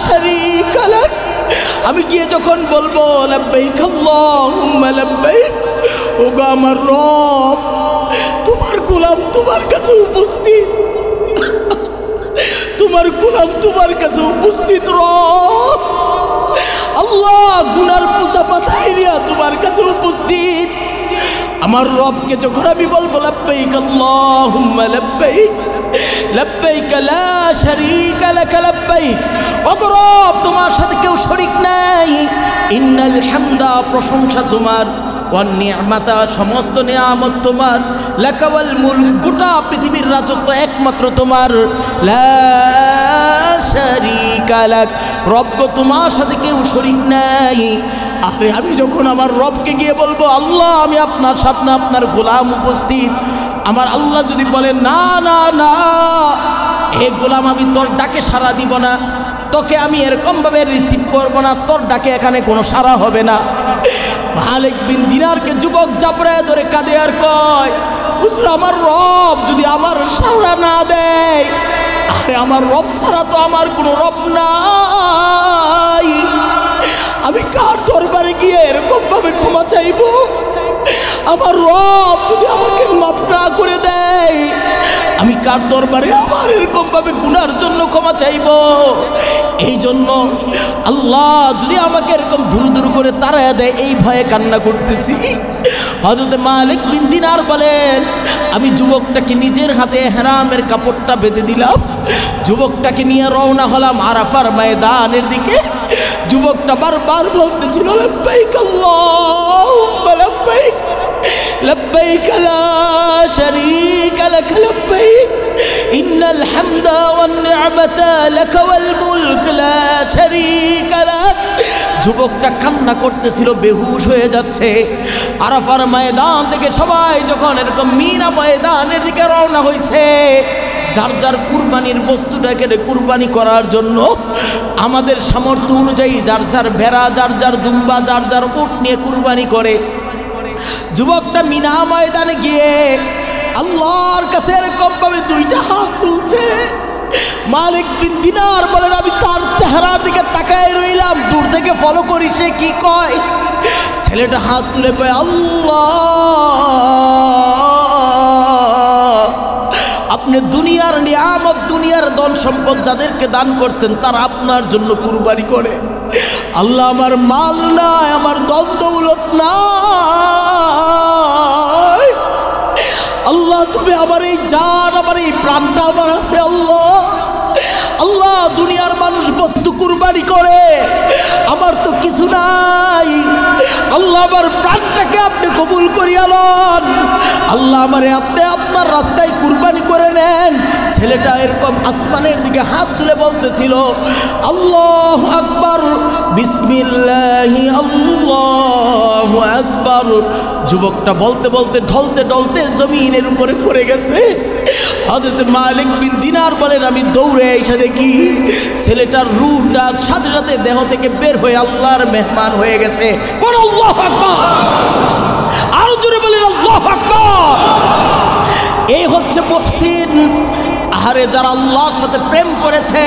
শারীকা লাক। আমি গিয়ে যখন বলবো লব্বাইক আল্লাহুম্মা লব্বাইক, ওগো আমার রব তোমার গোলাম তোমার কাছে উপস্থিত, তোমার গোলাম তোমার কাছে উপস্থিত। রব আল্লাহ গুনার বোঝা মাথায় নিয়ে তোমার কাছে উপস্থিত। আমার রবকে যখন আমি বলবো লব্বাইক আল্লাহুম্মা লব্বাইক লব্বাইক লা শারীকা লাক লব্বাইক, ওগো রব তোমার সাথে কেউ শরীক নাই, ইন্নাল হামদা প্রশংসা তোমার, ওয়ান নি'মাতা সমস্ত নিয়ামত তোমার, লাকা ওয়াল মুলক গোটা পৃথিবীর রাজত্ব একমাত্র তোমার, লা শারীকা লাক রব গো তোমার সাথে কেউ শরীক নাই। আরে আমি যখন আমার রবকে গিয়ে বলবো, আল্লাহ আমি আপনার সামনে আপনার গোলাম উপস্থিত, আমার আল্লাহ যদি বলে না না না হে গোলাম আমি তোর ডাকে সাড়া দিব না, তোকে আমি এরকমভাবে রিসিভ করবো না, তোর ডাকে এখানে কোনো সাড়া হবে না। মালিক বিন দিনারকে যুবক জাবরায়ে ধরে কাঁদে আর কয়, হুজুর আমার রব যদি আমার সাড়া না দেয়, আরে আমার রব ছাড়া তো আমার কোনো রব নাই, আমি কার দরবারে গিয়ে এরকম ভাবে ক্ষমা চাইবো? আমার রব যদি আমাকে মাফ না করে দেয়, আমি কার দরবারে আমার এরকম ভাবে গুনার জন্য ক্ষমা চাইবো? এই জন্য আল্লাহ যদি আমাকে এরকম ধুরু ধুরু করে তাড়ায়া দেয়, এই ভয়ে কান্না করতেছি। হযরত মালিক বিন দিনার বলেন, আমি যুবকটাকে নিজের হাতে ইহরামের কাপড়টা বেঁধে দিলাম, যুবকটাকে নিয়ে রওনা হলাম আরাফার ময়দানের দিকে। যুবকটা বারবার বলতেছিল, লব্বাইক আল্লাহুম্মা লব্বাইক, লব্বাইক লা শারীকা লাক লব্বাইক, ইন্নাল হামদা ওয়ান নি'মাতা লাকা ওয়াল মুলক লা শারীকা লাক। যুবকটা কান্না করতেছিল, বেহুশ হয়ে যাচ্ছে। আরাফার ময়দান থেকে সবাই যখন এরকম মিনা ময়দানের দিকে রওনা হয়েছে, যার যার কুরবানির বস্তুটাকে কুরবানি করার জন্য আমাদের সামর্থ্য অনুযায়ী যার যার ভেড়া, যার যার দুম্বা, যার যার উট নিয়ে কুরবানি করে। যুবকটা মিনা ময়দানে গিয়ে আল্লাহর কাছে এরকম ভাবে দুইটা হাত তুলছে। মালিক বিন দিনার বলেন, আমি তার চেহারার দিকে তাকায় রইলাম, দূর থেকে ফলো করি সে কি কয়। ছেলেটা হাত তুলে কয়, আল্লাহ, আপনি দুনিয়ার নিয়ামত, দুনিয়ার ধন সম্পদ যাদেরকে দান করছেন তারা আপনার জন্য কুরবানি করে। আল্লাহ, আমার মাল নাই, আমার ধন দৌলত নাই, আল্লাহ তুমি আমার এই জান, আমার এই প্রাণটা আমার আছে। আল্লাহ, আল্লাহ, দুনিয়ার মানুষ বস্তু কুরবানি করে, আমার তো কিছু নাই। আল্লাহ, আমার প্রাণটাকে আপনি কবুল করিয়া লন। আল্লাহ, আমারে আপনি আপনার রাস্তায় কুরবানি করে নেন। ছেলেটা এরকম আসমানের দিকে হাত তুলে বলতেছিল, আল্লাহু আকবার, বিসমিল্লাহি আল্লাহু আকবার। যুবকটা বলতে বলতে ঢলতে ঢলতে জমিনের উপরে পড়ে গেছে। হযরত মালিক বিন দিনার বলেন, আমি দৌড়ে এসে দেখি ছেলেটার রূহটা সাথে সাথে দেহ থেকে বের হয়ে আল্লাহর মেহমান হয়ে গেছে। কোন আল্লাহু আকবার, আরো জোরে বলেন আল্লাহু আকবার। এই হচ্ছে মুহসিন। আহারে, যারা আল্লাহর সাথে প্রেম করেছে,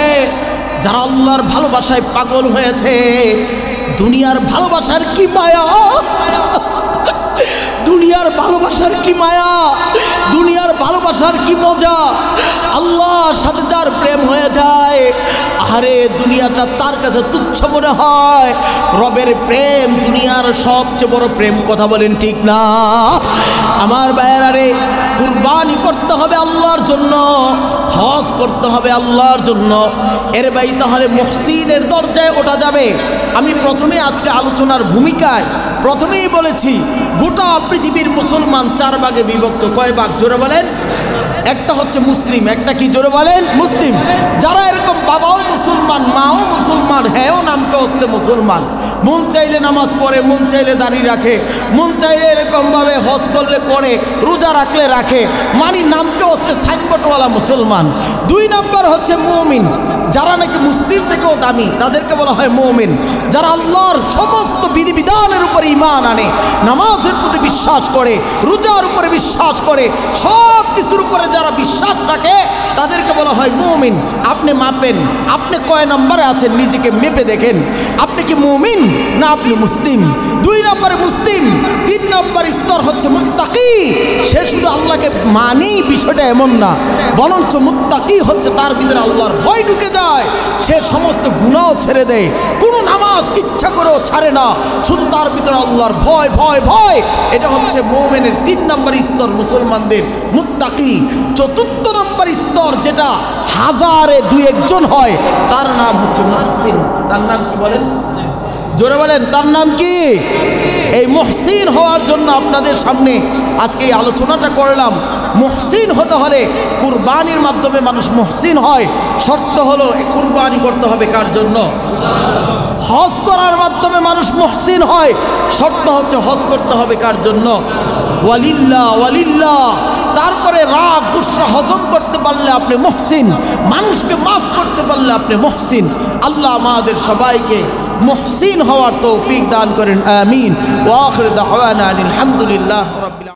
যারা আল্লাহর ভালোবাসায় পাগল হয়েছে, দুনিয়ার ভালোবাসার কি মায়া, দুনিয়ার ভালোবাসার কি মায়া, দুনিয়ার ভালোবাসার কি মজা। আল্লাহর সাথে যার প্রেম হয়ে যায়, আরে দুনিয়াটা তার কাছে তুচ্ছ মনে হয়। রবের প্রেম দুনিয়ার সবচেয়ে বড় প্রেম। কথা বলেন ঠিক না? আমার ভাইয়েরা রে, কুরবানি করতে হবে আল্লাহর জন্য, হজ করতে হবে আল্লাহর জন্য। এর ভাই তাহলে মুহসিনের দরজায় ওঠা যাবে। আমি প্রথমে আজকে আলোচনার ভূমিকায় প্রথমেই বলেছি, গোটা পৃথিবীর মুসলমান 4 ভাগে বিভক্ত। কয় ভাগ? জোরে বলেন। একটা হচ্ছে মুসলিম, একটা কি? জোরে বলেন। মুসলিম। যারা এরকম বাবাও মুসলমান, মাও মুসলমান, হ্যাঁও নামকে হস্তে মুসলমান, মন চাইলে নামাজ পড়ে, মন চাইলে দাড়ি রাখে, মন চাইলে এরকমভাবে হজ করলে করে, রোজা রাখলে রাখে, মানে নামকে হস্তে সাইনবোর্ডওয়ালা মুসলমান। 2 নম্বর হচ্ছে মুমিন, যারা নাকি মুসলিম থেকেও দামি, তাদেরকে বলা হয় মুমিন। যারা আল্লাহর সমস্ত বিধিবিধানের উপরে ঈমান আনে, নামাজের প্রতি বিশ্বাস করে, রোজার উপরে বিশ্বাস করে, সব কিছুর উপরে যারা বিশ্বাস রাখে, তাদেরকে বলা হয় মুমিন। আপনি মাপেন, আপনি কয় নম্বরে আছেন নিজেকে মেপে দেখেন, আপনি কি মুমিন না আপনি মুসলিম? 2 নম্বরে মুসলিম। 3 নম্বর স্তর হচ্ছে মুত্তাকি। সে শুধু আল্লাহকে মানেই বিষয়টা এমন না, বরঞ্চ মুত্তাকি হচ্ছে তার ভিতরে আল্লাহর ভয় ঢুকে যায়, সে সমস্ত গুনাহ ছেড়ে দেয়, কোনো নামাজ ইচ্ছা করেও ছাড়ে না, শুধু তার ভিতরে আল্লাহর ভয় ভয় ভয়। এটা হচ্ছে মুমিনের 3 নম্বর স্তর মুসলমানদের, মুত্তাকি। 4th নম্বর স্তর, যেটা হাজারে 2-1 জন হয়, তার নাম হচ্ছে মুহসিন। তার নাম কি বলেন? জোরে বলেন, তার নাম কি? এই মুহসিন হওয়ার জন্য আপনাদের সামনে আজকে এই আলোচনাটা করলাম। মুহসিন হতে হলে কুরবানির মাধ্যমে মানুষ মুহসিন হয়। শর্ত হলো কুরবানি করতে হবে কার জন্য? হজ করার মাধ্যমে মানুষ মুহসিন হয়। শর্ত হচ্ছে হজ করতে হবে কার জন্য? ওয়ালিল্লাহ, ওয়ালিল্লাহ। তারপরে রাগ গুসা হজম করতে পারলে আপনি মুহসিন, মানুষকে মাফ করতে পারলে আপনি মুহসিন। আল্লাহ আমাদের সবাইকে মুহসিন হওয়ার তৌফিক দান করেন। আমিন। ওয়া আখিরু দাওয়ানা আলহামদুলিল্লাহ।